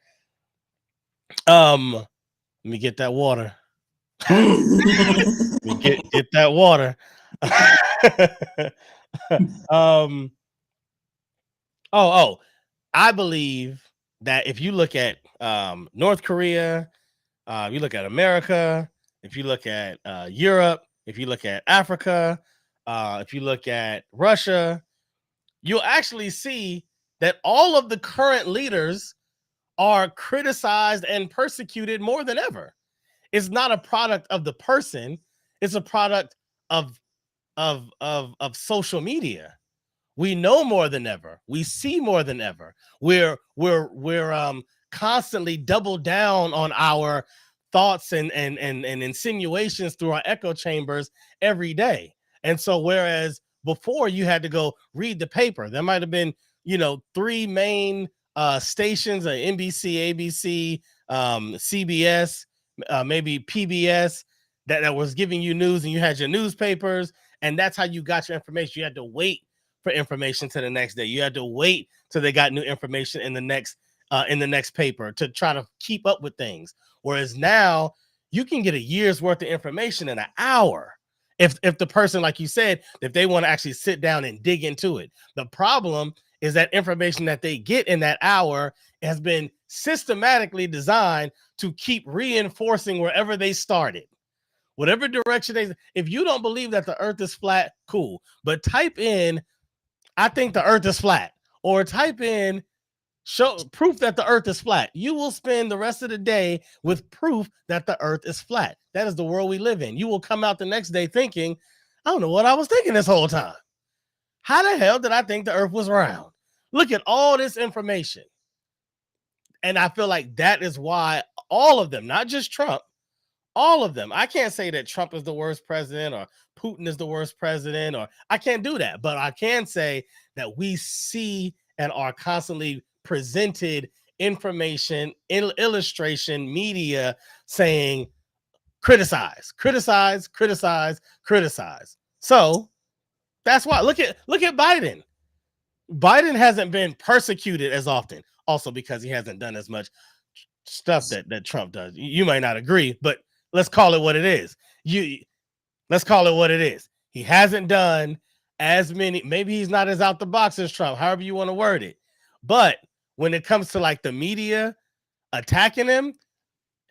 Let me get that water. Let me get that water. I believe that if you look at North Korea, you look at America, if you look at Europe, if you look at Africa, if you look at Russia, you'll actually see that all of the current leaders are criticized and persecuted more than ever. It's not a product of the person; it's a product of social media. We know more than ever. We see more than ever. We're constantly double down on our thoughts and insinuations through our echo chambers every day. And so, whereas before you had to go read the paper, there might have been, three main stations: NBC, ABC, CBS, maybe PBS, that was giving you news, and you had your newspapers, and that's how you got your information. You had to wait for information to the next day. You had to wait till they got new information in the next paper to try to keep up with things. Whereas now you can get a year's worth of information in an hour. If the person, like you said, if they want to actually sit down and dig into it. The problem is that information that they get in that hour has been systematically designed to keep reinforcing wherever they started. Whatever direction if you don't believe that the earth is flat, cool. But type in, I think the earth is flat, or type in show proof that the earth is flat. You will spend the rest of the day with proof that the earth is flat. That is the world we live in. You will come out the next day thinking, I don't know what I was thinking this whole time. How the hell did I think the earth was round? Look at all this information. And I feel like that is why all of them, not just Trump, all of them. I can't say that Trump is the worst president or Putin is the worst president, or I can't do that. But I can say that we see and are constantly presented information, illustration, media saying criticize, criticize, criticize, criticize. So that's why look at Biden. Biden hasn't been persecuted as often, also because he hasn't done as much stuff that Trump does. You might not agree, but let's call it what it is. Let's call it what it is. He hasn't done as many, maybe he's not as out the box as Trump, however you want to word it. But when it comes to like the media attacking him,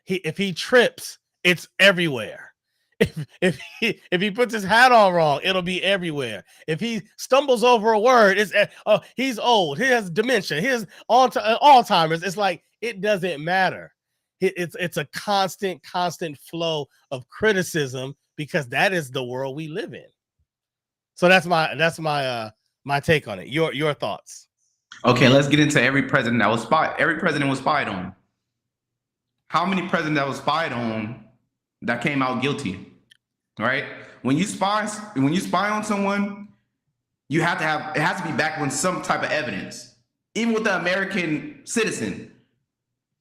if he trips, it's everywhere. If he puts his hat on wrong, it'll be everywhere. If he stumbles over a word, it's he's old, he has dementia, he has Alzheimer's. It's like it doesn't matter. It's a constant flow of criticism because that is the world we live in. So that's my take on it. Your thoughts? Okay, let's get into every president that was spied. Every president was spied on. How many presidents that was spied on that came out guilty? Right? When you spy on someone, you have to have, it has to be backed with some type of evidence. Even with the American citizen,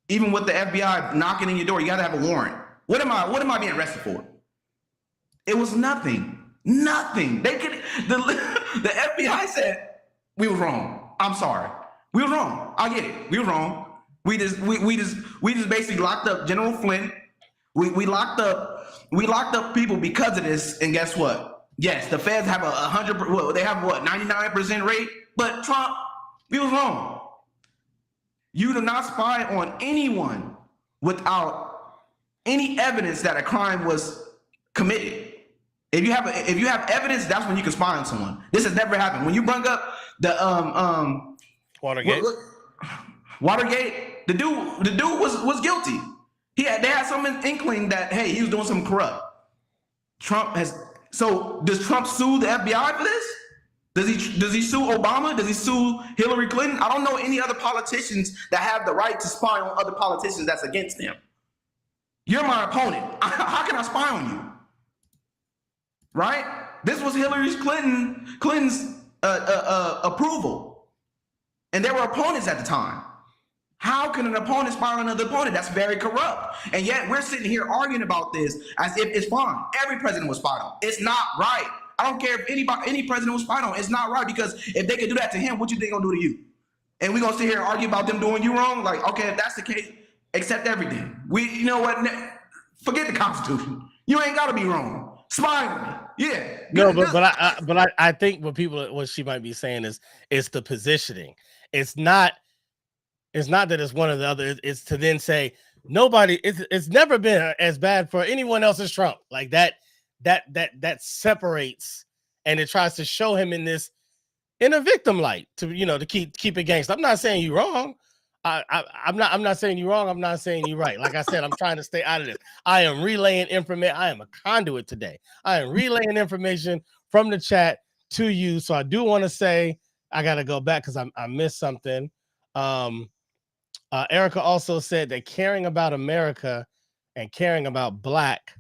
even with the FBI knocking in your door, you got to have a warrant. What am I being arrested for? It was nothing. They could, the FBI said we were wrong. I'm sorry. We were wrong. I get it. We were wrong. We just basically locked up General Flynn. We locked up people because of this, and guess what? Yes, the feds have 100. Well, they have 99% rate, but Trump, we was wrong. You do not spy on anyone without any evidence that a crime was committed. If you have evidence, that's when you can spy on someone. This has never happened. When you bring up the Watergate, the dude was guilty. They had some inkling that, hey, he was doing something corrupt. Does Trump sue the FBI for this? Does he sue Obama? Does he sue Hillary Clinton? I don't know any other politicians that have the right to spy on other politicians that's against them. You're my opponent. How can I spy on you? Right? This was Hillary Clinton's approval. And they were opponents at the time. How can an opponent spy on another opponent? That's very corrupt. And yet we're sitting here arguing about this as if it's fine. Every president was spied on. It's not right. I don't care if any president was spied on. It's not right, because if they could do that to him, what you think they're gonna do to you? And we're gonna sit here and argue about them doing you wrong? Like, okay, if that's the case, accept everything. You know what? Forget the Constitution. You ain't gotta be wrong. Spy on me. Yeah. No, but I think what she might be saying is it's the positioning. It's not that it's one or the other. It's to then say nobody. It's never been as bad for anyone else as Trump. Like that separates, and it tries to show him in a victim light to keep it gangster. I'm not saying you're wrong. I'm not saying you're wrong. I'm not saying you're right. Like I said, I'm trying to stay out of this. I am relaying information. I am a conduit today. I am relaying information from the chat to you. So I do want to say I got to go back because I missed something. Erica also said that caring about America and caring about Black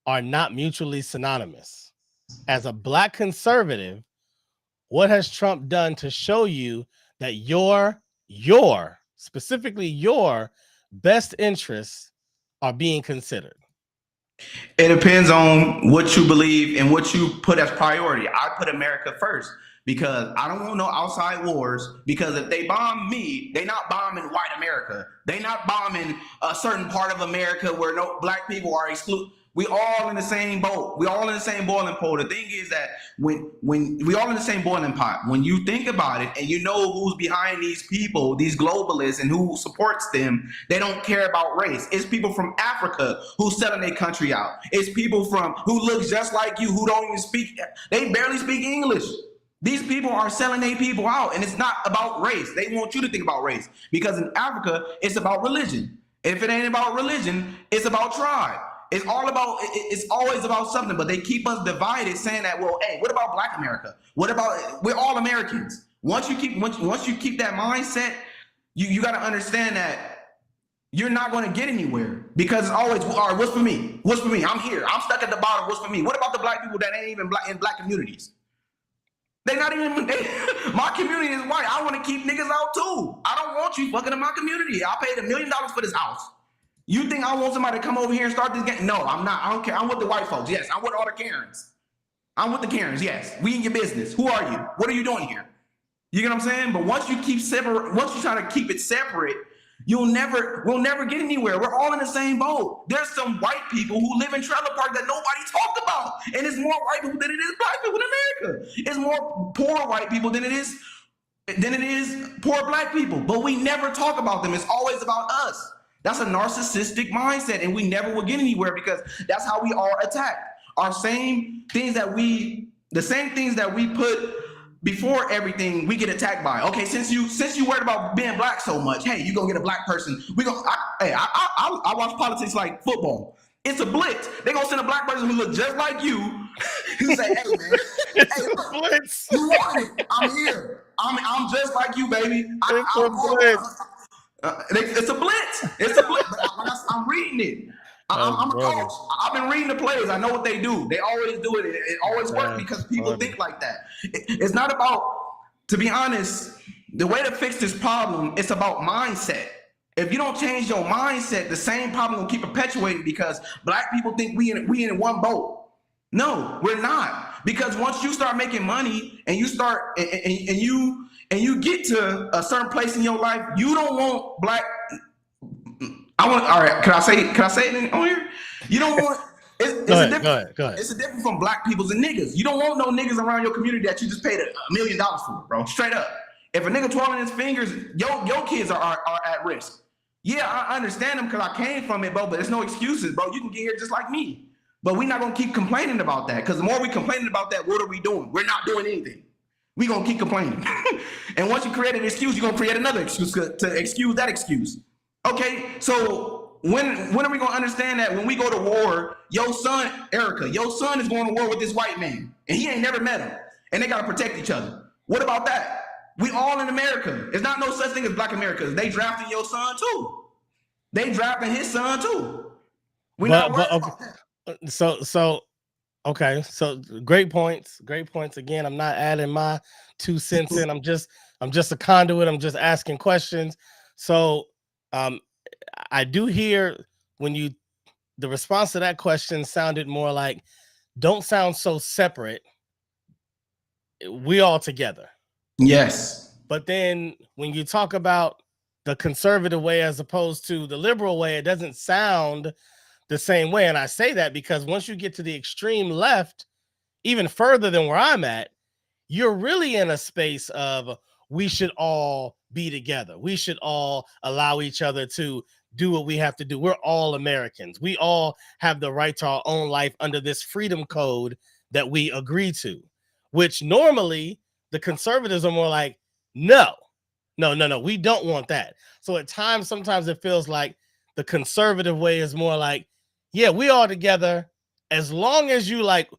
are not mutually synonymous. As a Black conservative, what has Trump done to show you that your specifically your best interests are being considered? It depends on what you believe and what you put as priority. I put America first because I don't want no outside wars, because if they bomb me, they not bombing white America. They not bombing a certain part of America where no Black people are excluded. We all in the same boat. We all in the same boiling pot. The thing is that when we all in the same boiling pot, when you think about it and you know who's behind these people, these globalists, and who supports them, they don't care about race. It's people from Africa who's selling their country out. It's people who look just like you, who don't even speak. They barely speak English. These people are selling their people out, and it's not about race. They want you to think about race, because in Africa, it's about religion. If it ain't about religion, it's about tribe. It's all about. It's always about something, but they keep us divided, saying that, well, hey, what about Black America? What about we're all Americans? Once you keep that mindset, you got to understand that you're not going to get anywhere because it's always, all right, what's for me? What's for me? I'm here. I'm stuck at the bottom. What's for me? What about the Black people that ain't even in Black communities? They're not even, my community is white. I want to keep niggas out too. I don't want you fucking in my community. I paid $1 million for this house. You think I want somebody to come over here and start this game? No, I'm not. I don't care. I'm with the white folks. Yes, I'm with all the Karens. I'm with the Karens. Yes, we in your business. Who are you? What are you doing here? You get what I'm saying? But once you keep separate, once you try to keep it separate, we'll never get anywhere. We're all in the same boat. There's some white people who live in trailer parks that nobody talked about. And it's more white people than it is Black people in America. It's more poor white people than it is poor Black people. But we never talk about them. It's always about us. That's a narcissistic mindset, and we never will get anywhere because that's how we are attacked. The same things that we put before everything, we get attacked by. Okay, since you worried about being Black so much, hey, you gonna get a Black person. I watch politics like football. It's a blitz. They gonna send a Black person who look just like you. You say, hey man, it's a blitz. You want it? I'm here. I'm just like you, baby. It's a blitz. It's a blitz. It's a blitz. I'm reading it. I'm a coach. I've been reading the plays. I know what they do. They always do it. It always works because people think like that. It's not about, to be honest, the way to fix this problem, it's about mindset. If you don't change your mindset, the same problem will keep perpetuating because Black people think we in one boat. No, we're not. Because once you start making money and you start and you get to a certain place in your life, you don't want Black. All right. Can I say it on here? You don't want. Go ahead. It's a difference from Black peoples and niggas. You don't want no niggas around your community that you just paid $1 million for, bro. Straight up. If a nigga twirling his fingers, your kids are at risk. Yeah, I understand them because I came from it, bro. But there's no excuses, bro. You can get here just like me. But we're not gonna keep complaining about that because the more we complaining about that, what are we doing? We're not doing anything. We're gonna keep complaining. And once you create an excuse, you're gonna create another excuse to excuse that excuse. Okay, so when are we gonna understand that when we go to war, your son, Erica, your son is going to war with this white man, and he ain't never met him, and they gotta protect each other. What about that? We all in America. It's not no such thing as Black America. They drafting your son too. They drafting his son too. We're not worried about that. So great points. Again, I'm not adding my 2 cents in. I'm just a conduit. I'm just asking questions. So I do hear the response to that question sounded more like, don't sound so separate. We all together. Yes. But then when you talk about the conservative way as opposed to the liberal way, it doesn't sound the same way. And I say that because once you get to the extreme left, even further than where I'm at, you're really in a space of we should all be together. We should all allow each other to do what we have to do. We're all Americans. We all have the right to our own life under this freedom code that we agree to, which normally the conservatives are more like, no, we don't want that. So at times, sometimes it feels like the conservative way is more like, yeah, we all together as long as you like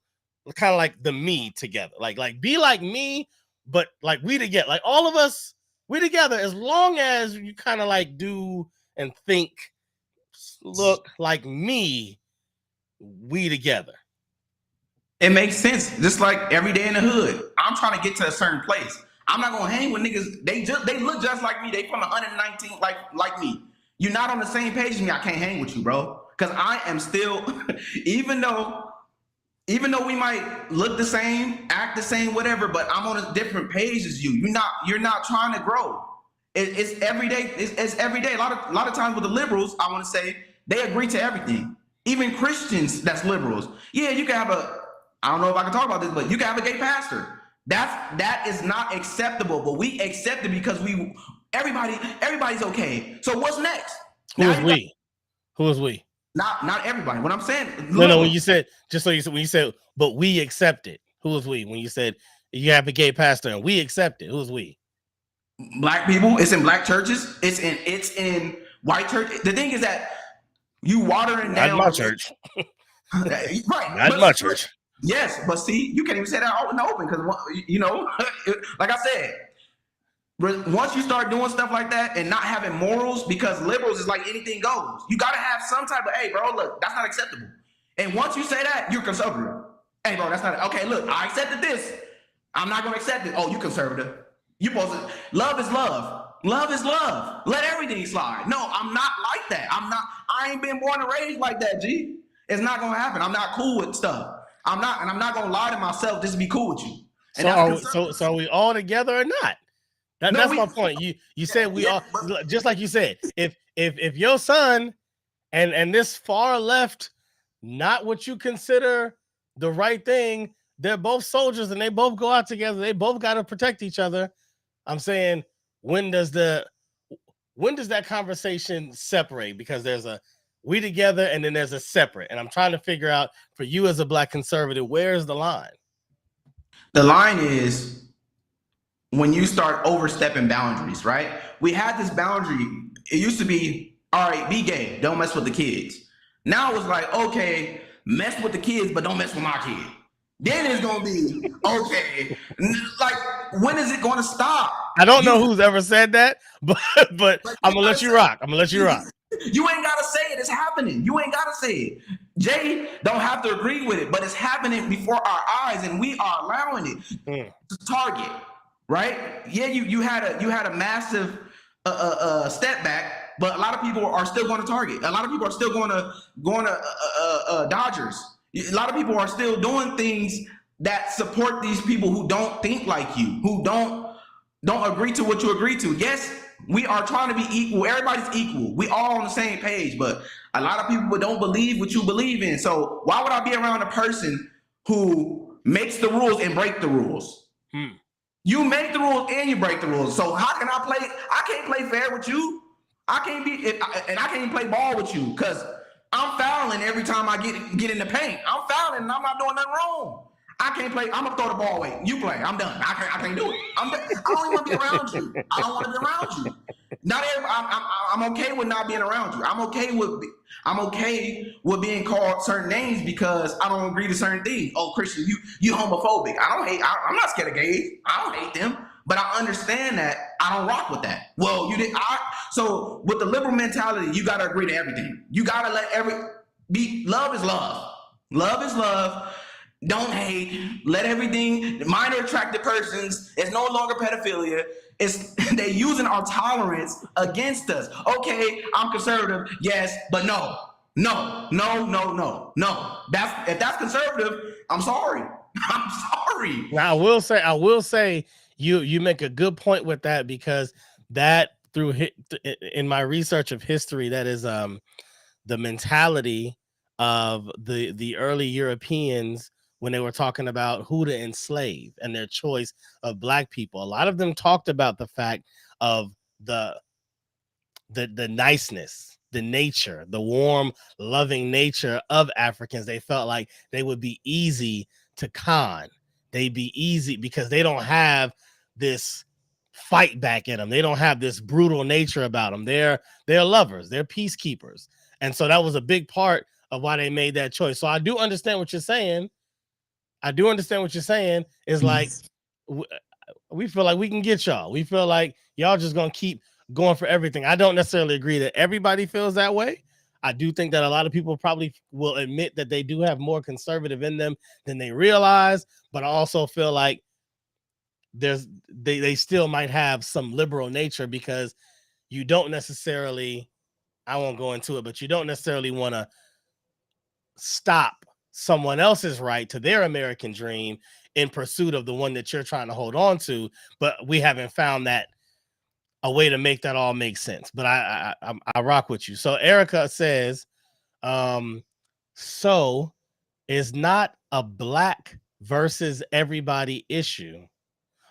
kind of like the me together, like be like me, but like we together, like all of us, we together as long as you kind of like do and think, look like me, we together. It makes sense. Just like every day in the hood, I'm trying to get to a certain place. I'm not gonna hang with niggas. They look just like me. They from 119 like me. You're not on the same page as me. I can't hang with you, bro. Because I am still, even though we might look the same, act the same, whatever, but I'm on a different page as you. You're not trying to grow. It's every day. It's every day. A lot of times with the liberals, I want to say they agree to everything. Even Christians that's liberals. Yeah, you can have I don't know if I can talk about this, but you can have a gay pastor. That is not acceptable, but we accept it because everybody's okay. So what's next? Who is we? Not everybody. What I'm saying. No. When you said but we accept it. Who is we? When you said you have a gay pastor and we accept it. Who is we? Black people. It's in Black churches. It's in white church. The thing is that You watering Not in down my church. right. Not in my church. Yes, but see, you can't even say that out in the open because like I said, once you start doing stuff like that and not having morals, because liberals is like anything goes. You got to have some type of, hey, bro, look, that's not acceptable. And once you say that, you're conservative. Hey, bro, that's not, okay, look, I accepted this. I'm not going to accept it. Oh, you conservative. You supposed to, love is love. Love is love. Let everything slide. No, I'm not like that. I ain't been born and raised like that, G. It's not going to happen. I'm not cool with stuff. I'm not going to lie to myself just to be cool with you. And so are we all together or not? That's my point. You said we all, just like you said, if your son and this far left, not what you consider the right thing, they're both soldiers and they both go out together. They both got to protect each other. I'm saying, when does that conversation separate? Because there's a we together and then there's a separate. And I'm trying to figure out, for you as a Black conservative, where's the line? The line is when you start overstepping boundaries, right? We had this boundary. It used to be, all right, be gay, don't mess with the kids. Now it's like, okay, mess with the kids, but don't mess with my kid. Then it's gonna be okay. Like, when is it gonna stop? I don't know who's ever said that, but I'm gonna let you rock. I'm gonna let you rock. You ain't gotta say it. It's happening. You ain't gotta say it. Jay don't have to agree with it, but it's happening before our eyes, and we are allowing it to target. Right? Yeah, you had a massive step back, but a lot of people are still going to Target. A lot of people are still going to Dodgers. A lot of people are still doing things that support these people who don't think like you, who don't agree to what you agree to. Yes, we are trying to be equal. Everybody's equal. We all on the same page, but a lot of people don't believe what you believe in. So why would I be around a person who makes the rules and break the rules? You make the rules and you break the rules. So how can I play? I can't play fair with you. I can't even play ball with you because I'm fouling every time I get in the paint. I'm fouling and I'm not doing nothing wrong. I can't play. I'm gonna throw the ball away. You play. I'm done. I can't do it. I don't even want to be around you. I don't want to be around you. I'm okay with not being around you. I'm okay with being called certain names because I don't agree to certain things. Oh, Christian, you homophobic. I'm not scared of gays. I don't hate them, but I understand that I don't rock with that. Well, you did. So with the liberal mentality, you got to agree to everything. You got to let love is love. Love is love. Don't hate. Let everything. Minor attracted persons. It's no longer pedophilia. They're using our tolerance against us. Okay, I'm conservative, yes, but no. If that's conservative, I'm sorry. I'm sorry. Now I will say you make a good point with that, because that in my research of history, that is the mentality of the early Europeans when they were talking about who to enslave and their choice of Black people. A lot of them talked about the fact of the niceness, the nature, the warm, loving nature of Africans. They felt like they would be easy to con. They'd be easy because they don't have this fight back in them. They don't have this brutal nature about them. They're lovers. They're peacekeepers. And so that was a big part of why they made that choice. So I do understand what you're saying. Is like, we feel like we can get y'all. We feel like y'all just going to keep going for everything. I don't necessarily agree that everybody feels that way. I do think that a lot of people probably will admit that they do have more conservative in them than they realize, but I also feel like they still might have some liberal nature, because you don't necessarily, I won't go into it, but you don't necessarily want to stop someone else's right to their American dream in pursuit of the one that you're trying to hold on to. But we haven't found that a way to make that all make sense. But I rock with you. So Erica says, so is not a Black versus everybody issue.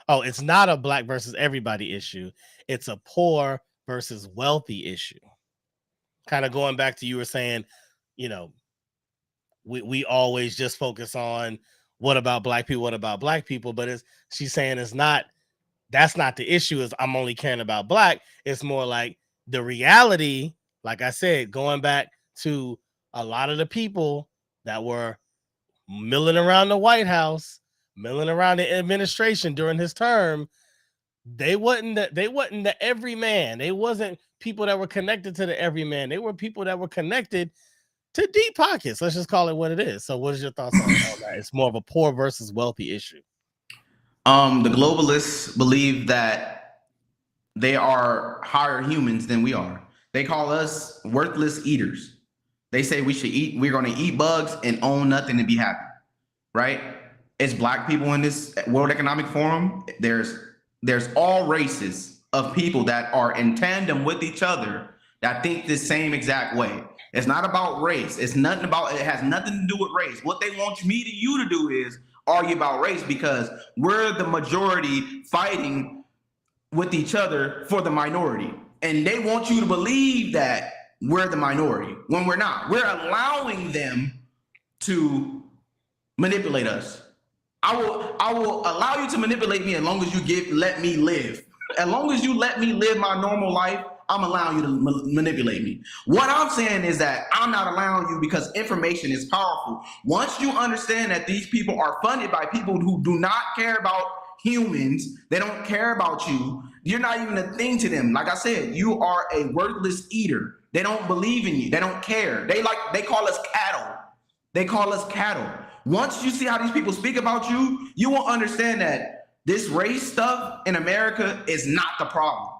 Oh, it's not a Black versus everybody issue. It's a poor versus wealthy issue. Kind of going back to, you were saying, we always just focus on what about Black people, but she's saying that's not the issue, is I'm only caring about Black. It's more like the reality, like I said, going back to a lot of the people that were milling around the White House, milling around the administration during his term. They wasn't the everyman. They wasn't people that were connected to the everyman. They were people that were connected to deep pockets. Let's just call it what it is. So what is your thoughts on that? It's more of a poor versus wealthy issue. The globalists believe that they are higher humans than we are. They call us worthless eaters. They say we're going to eat bugs and own nothing and be happy, right? It's black people in this World Economic Forum. There's all races of people that are in tandem with each other that think the same exact way. It's not about race. It has nothing to do with race. What they want you to do is argue about race, because we're the majority fighting with each other for the minority. And they want you to believe that we're the minority when we're not. We're allowing them to manipulate us. I will allow you to manipulate me as long as you let me live. As long as you let me live my normal life, I'm allowing you to manipulate me. What I'm saying is that I'm not allowing you, because information is powerful. Once you understand that these people are funded by people who do not care about humans, they don't care about you, you're not even a thing to them. Like I said, you are a worthless eater. They don't believe in you. They don't care. They call us cattle. They call us cattle. Once you see how these people speak about you, you will understand that this race stuff in America is not the problem.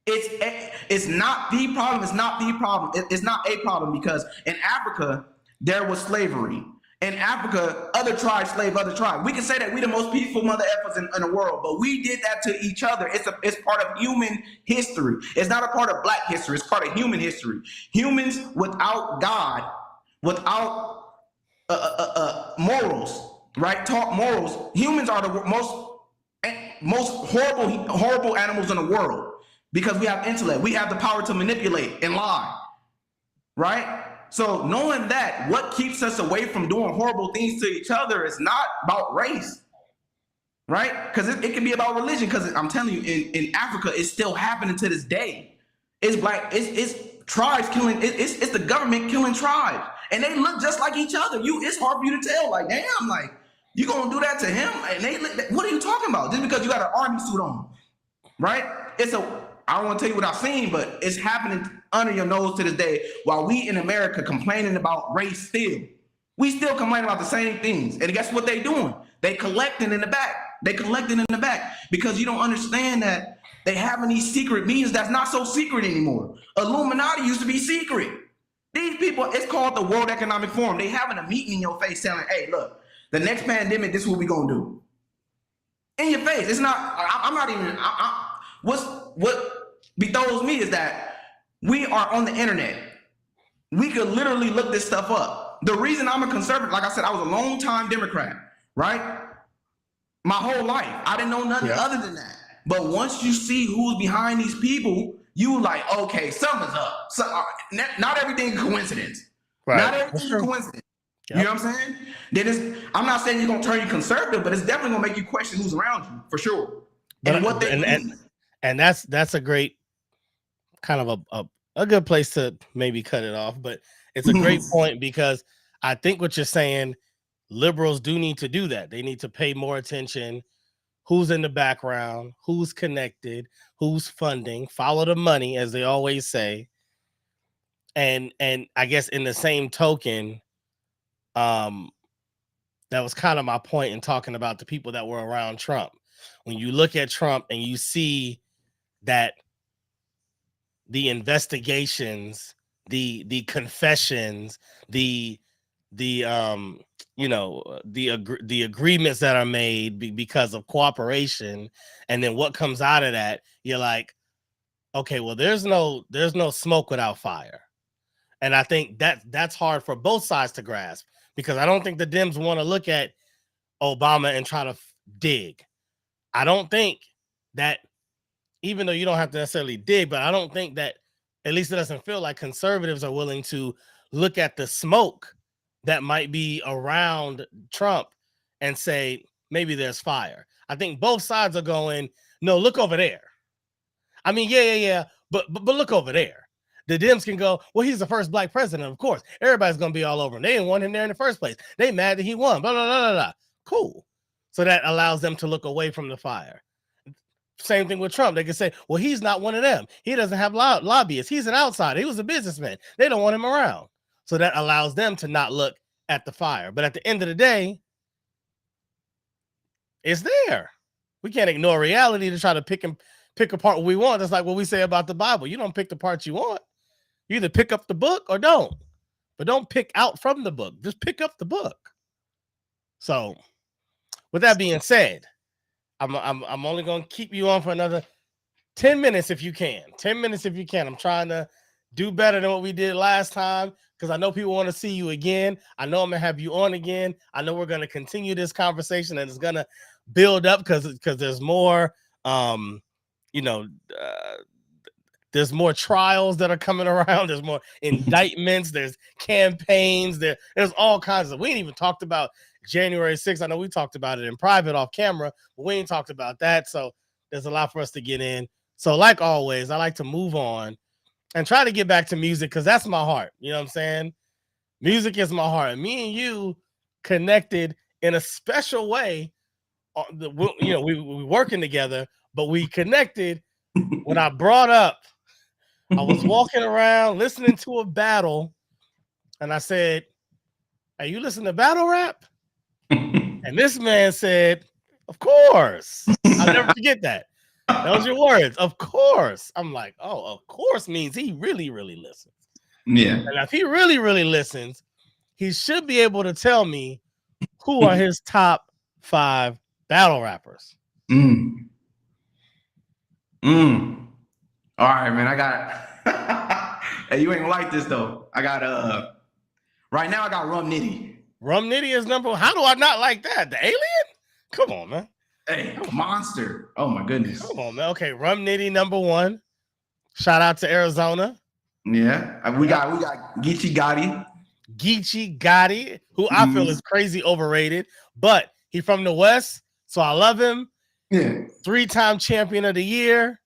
It's not the problem. It's not the problem. It's not a problem, because in Africa, there was slavery. In Africa, other tribes slave other tribes. We can say that we the most peaceful mother effers in the world, but we did that to each other. It's part of human history. It's not a part of black history. It's part of human history. Humans without God, without morals, right? Talk morals. Humans are the most horrible animals in the world, because we have intellect. We have the power to manipulate and lie, right? So knowing that, what keeps us away from doing horrible things to each other is not about race, right? Because it can be about religion. Because I'm telling you, in Africa, it's still happening to this day. It's tribes killing. It's the government killing tribes, and they look just like each other. It's hard for you to tell. Like, damn, like, you gonna do that to him? And what are you talking about? Just because you got an army suit on, right? I don't want to tell you what I've seen, but it's happening under your nose to this day. While we in America complaining about race we still complain about the same things. And guess what they doing? They collecting in the back. Because you don't understand that they having these secret meetings that's not so secret anymore. Illuminati used to be secret. These people, it's called the World Economic Forum. They having a meeting in your face telling, hey, look, the next pandemic, this is what we gonna do. In your face. It's not, I'm not even, what bethoughs me is that we are on the internet. We could literally look this stuff up. The reason I'm a conservative, like I said, I was a long time Democrat, right? My whole life. I didn't know nothing other than that. But once you see who's behind these people, you like, okay, something's up. So, not everything is coincidence. Right. Not everything is coincidence. Yep. You know what I'm saying? I'm not saying you're going to turn you conservative, but it's definitely going to make you question who's around you, for sure. And what they mean. And that's a great kind of a good place to maybe cut it off. But it's a great point, because I think what you're saying, liberals do need to do that. They need to pay more attention. Who's in the background, who's connected, who's funding, follow the money, as they always say. And I guess in the same token, that was kind of my point in talking about the people that were around Trump. When you look at Trump and you see that the investigations, the confessions, the agreements that are made because of cooperation, and then what comes out of that, you're like, okay, well, there's no smoke without fire. And I think that's hard for both sides to grasp, because I don't think the Dems want to look at Obama and try to dig. I don't think that, even though you don't have to necessarily dig, but I don't think that, at least it doesn't feel like conservatives are willing to look at the smoke that might be around Trump and say, maybe there's fire. I think both sides are going, no, look over there. I mean, yeah. But look over there. the Dems can go, well, he's the first black president, of course. Everybody's going to be all over him. They didn't want him there in the first place. They mad that he won, blah, blah, blah, blah, blah. Cool. So that allows them to look away from the fire. Same thing with Trump. They can say, well, he's not one of them. He doesn't have lobbyists. He's an outsider. He was a businessman. They don't want him around. So that allows them to not look at the fire. But at the end of the day, it's there. We can't ignore reality to try to pick apart what we want. That's like what we say about the Bible. You don't pick the parts you want. You either pick up the book or don't. But don't pick out from the book. Just pick up the book. So, with that being said, I'm only going to keep you on for another 10 minutes if you can. 10 minutes if you can. I'm trying to do better than what we did last time because I know people want to see you again. I know I'm going to have you on again. I know we're going to continue this conversation and it's going to build up because there's more, there's more trials that are coming around. There's more indictments. There's campaigns. There's all kinds of. We ain't even talked about January 6th. I know we talked about it in private off camera, but we ain't talked about that. So there's a lot for us to get in. So like always, I like to move on and try to get back to music because that's my heart. You know what I'm saying? Music is my heart. Me and you connected in a special way. We working together, but we connected when I brought up. I was walking around listening to a battle, and I said, "Hey, you listen to battle rap?" And this man said, "Of course." I'll never forget that. Those are your words. Of course. I'm like, oh, of course means he really, really listens. Yeah. And if he really, really listens, he should be able to tell me who are his top 5 battle rappers. All right, man. I got hey, you ain't gonna like this though. I got right now I got Rum Nitty. Rum Nitty is number 1. How do I not like that? The alien? Come on, man. Hey, monster. Oh my goodness. Come on, man. Okay, Rum Nitty number 1. Shout out to Arizona. Yeah. We got Geechee Gotti. Geechee Gotti, who I feel is crazy overrated, but he from the West, so I love him. Yeah. 3-time champion of the year.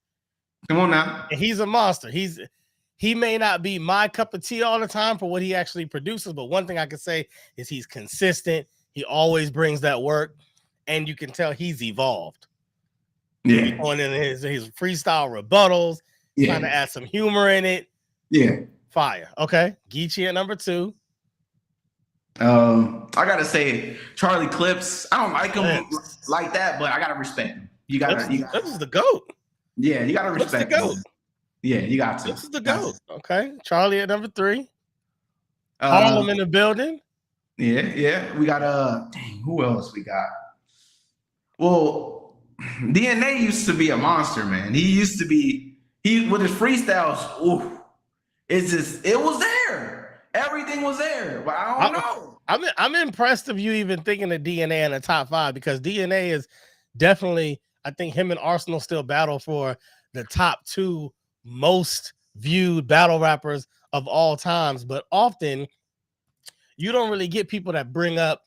Come on now. And he's a monster. He may not be my cup of tea all the time for what he actually produces, but one thing I can say is he's consistent. He always brings that work, and you can tell he's evolved. Yeah. He's going in his freestyle rebuttals, trying to add some humor in it. Yeah. Fire. Okay. Geechee at number 2. I gotta say Charlie Clips. I don't like him like that, but I gotta respect him. This is the GOAT. Yeah, you gotta respect the GOAT. Yeah, you got to. This is the GOAT. Okay. Charlie at number 3. Harlem in the building. Yeah. We got dang, who else we got? Well, DNA used to be a monster, man. He used to be with his freestyles. Ooh, it was there. Everything was there, but I don't know. I'm impressed of you even thinking of DNA in the top 5 because DNA is definitely, I think him and Arsenal still battle for the top 2 most viewed battle rappers of all times, but often you don't really get people that bring up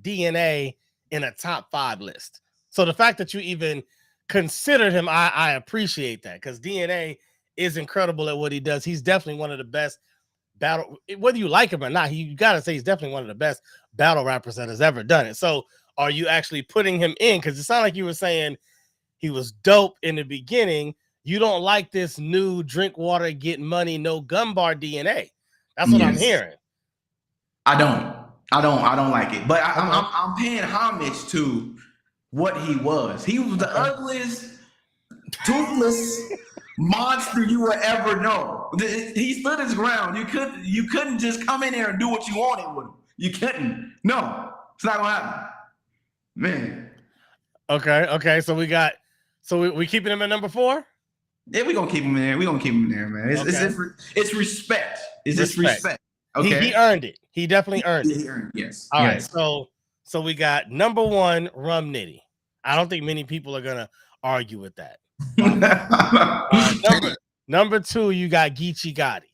DNA in a top 5 list. So the fact that you even considered him, I appreciate that because DNA is incredible at what he does. He's definitely one of the best battle, whether you like him or not, you got to say he's definitely one of the best battle rappers that has ever done it. So are you actually putting him in? Because it sounded like you were saying he was dope in the beginning. You don't like this new drink water, get money, no gun bar DNA. That's what I'm hearing. I don't like it. But I'm paying homage to what he was. He was the ugliest, toothless monster you would ever know. He stood his ground. You couldn't just come in there and do what you wanted with him. You couldn't. No, it's not gonna happen, man. Okay. So we keeping him at number 4. Yeah, we're gonna keep him in there. We're gonna keep him in there, man. It's respect. It's just respect. Okay. He earned it. He definitely earned it. He earned it. Yes. All right. So we got number 1, Rum Nitty. I don't think many people are gonna argue with that. Number 2, you got Geechee Gotti.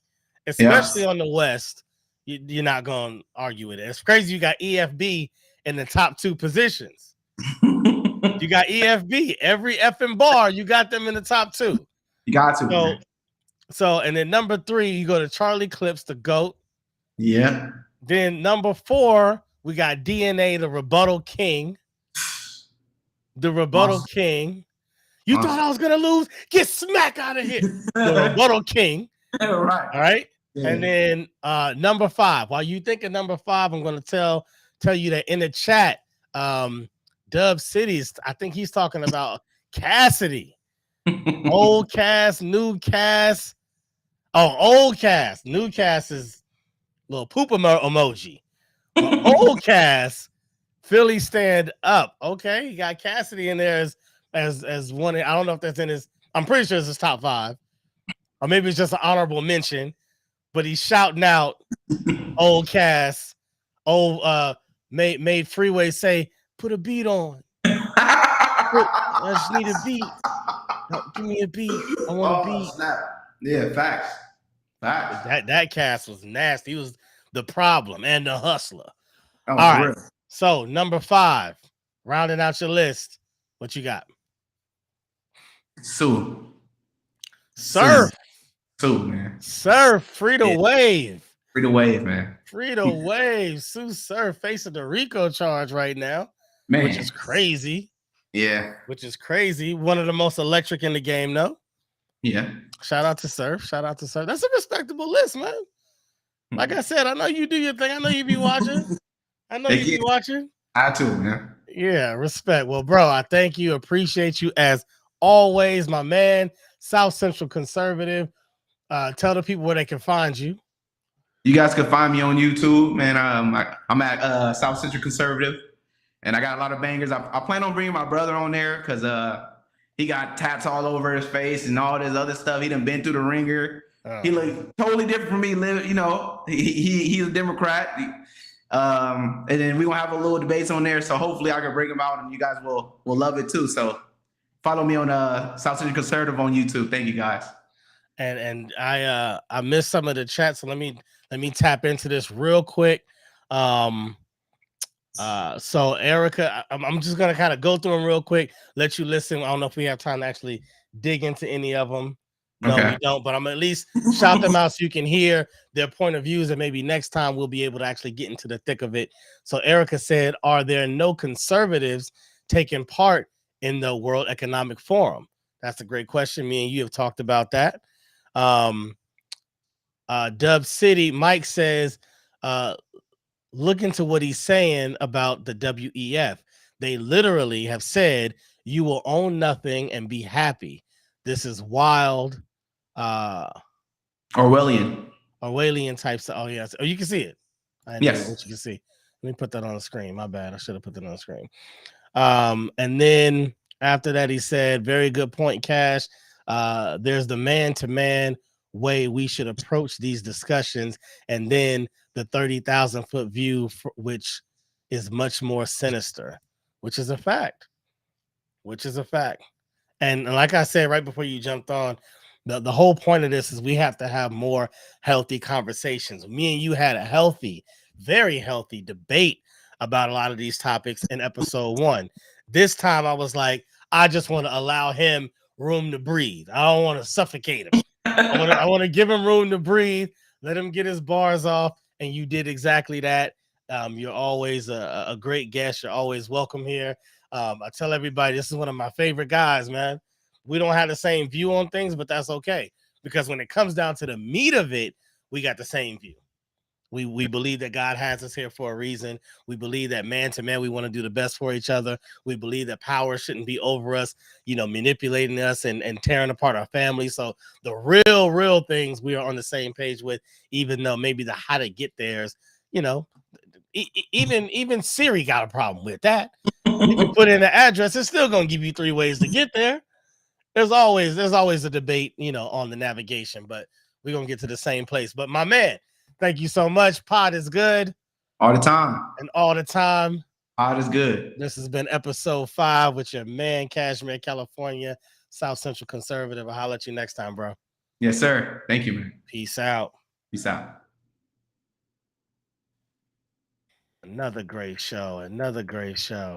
Especially on the West, you're not gonna argue with it. It's crazy you got EFB in the top 2 positions. You got EFB. Every effing bar, you got them in the top 2. You got to. So So, and then number 3, you go to Charlie Clips, the GOAT. Yeah. Then number 4, we got DNA, the Rebuttal King. The Rebuttal King. You thought I was gonna lose? Get smack out of here. The Rebuttal King. Right. All right. Yeah. And then number 5. While you think of number 5, I'm gonna tell you that in the chat, Dub Cities, I think he's talking about Cassidy. Old Cass, new Cass. Oh, old Cass. New Cass is little poop emoji. But old Cass, Philly stand up. Okay, you got Cassidy in there as one. I don't know if that's in his. I'm pretty sure it's his top 5, or maybe it's just an honorable mention. But he's shouting out old Cass. Made Freeway say, "Put a beat on. I just need a beat. Give me a beat. I want a beat." Snap. Yeah, facts. That Cass was nasty. He was the problem and the hustler. Oh, all right. real. So number 5, rounding out your list. What you got? Surf, man. Surf, free to wave. Free to wave, man. Free to wave. Sue Surf facing the RICO charge right now, man. Which is crazy. Yeah. Which is crazy. One of the most electric in the game, though. Yeah. Shout out to Surf. That's a respectable list, man. Like I said, I know you do your thing. I know you be watching. I too, man. Yeah, respect. Well, bro, I thank you. Appreciate you as always, my man. South Central Conservative. Tell the people where they can find you. You guys can find me on YouTube, man. I'm at South Central Conservative, and I got a lot of bangers. I plan on bringing my brother on there because he got tats all over his face and all this other stuff. He done been through the ringer. He look totally different from me. You know, he's a Democrat. And then we gonna have a little debates on there. So hopefully I can bring him out, and you guys will love it too. So follow me on South Central Conservative on YouTube. Thank you, guys. And I missed some of the chat, so let me tap into this real quick. So Erica, I'm just gonna kind of go through them real quick, let you listen. I don't know if we have time to actually dig into any of them. No, okay. We don't, but I'm at least shout them out so you can hear their point of views, and maybe next time we'll be able to actually get into the thick of it. So Erica said, are there no conservatives taking part in the World Economic Forum? That's a great question. Me and you have talked about that. Dub City, Mike says, look into what he's saying about the WEF. They literally have said you will own nothing and be happy. This is wild. Orwellian types. Oh, yes. Oh, you can see it. I know what you can see. Let me put that on the screen. My bad. I should have put that on the screen. And then after that, he said, very good point, Cash. There's the man-to-man way we should approach these discussions, and then the 30,000-foot view, which is much more sinister, which is a fact. And like I said right before you jumped on, the whole point of this is we have to have more healthy conversations. Me and you had a healthy, very healthy debate about a lot of these topics in episode 1. This time I was like, I just want to allow him room to breathe. I don't want to suffocate him. I want to give him room to breathe, let him get his bars off, and you did exactly that. You're always a great guest. You're always welcome here. I tell everybody, this is one of my favorite guys, man. We don't have the same view on things, but that's okay, because when it comes down to the meat of it, we got the same view. We believe that God has us here for a reason. We believe that man to man, we want to do the best for each other. We believe that power shouldn't be over us, manipulating us and tearing apart our families. So the real things we are on the same page with, even though maybe the how to get there's, even Siri got a problem with that. You can put in the address, it's still going to give you 3 ways to get there. There's always a debate, on the navigation, but we're going to get to the same place. But my man, thank you so much. Pod is good. All the time. And all the time. Pod is good. This has been episode 5 with your man, Cashmere, California, South Central Conservative. I'll holler at you next time, bro. Yes, sir. Thank you, man. Peace out. Peace out. Another great show.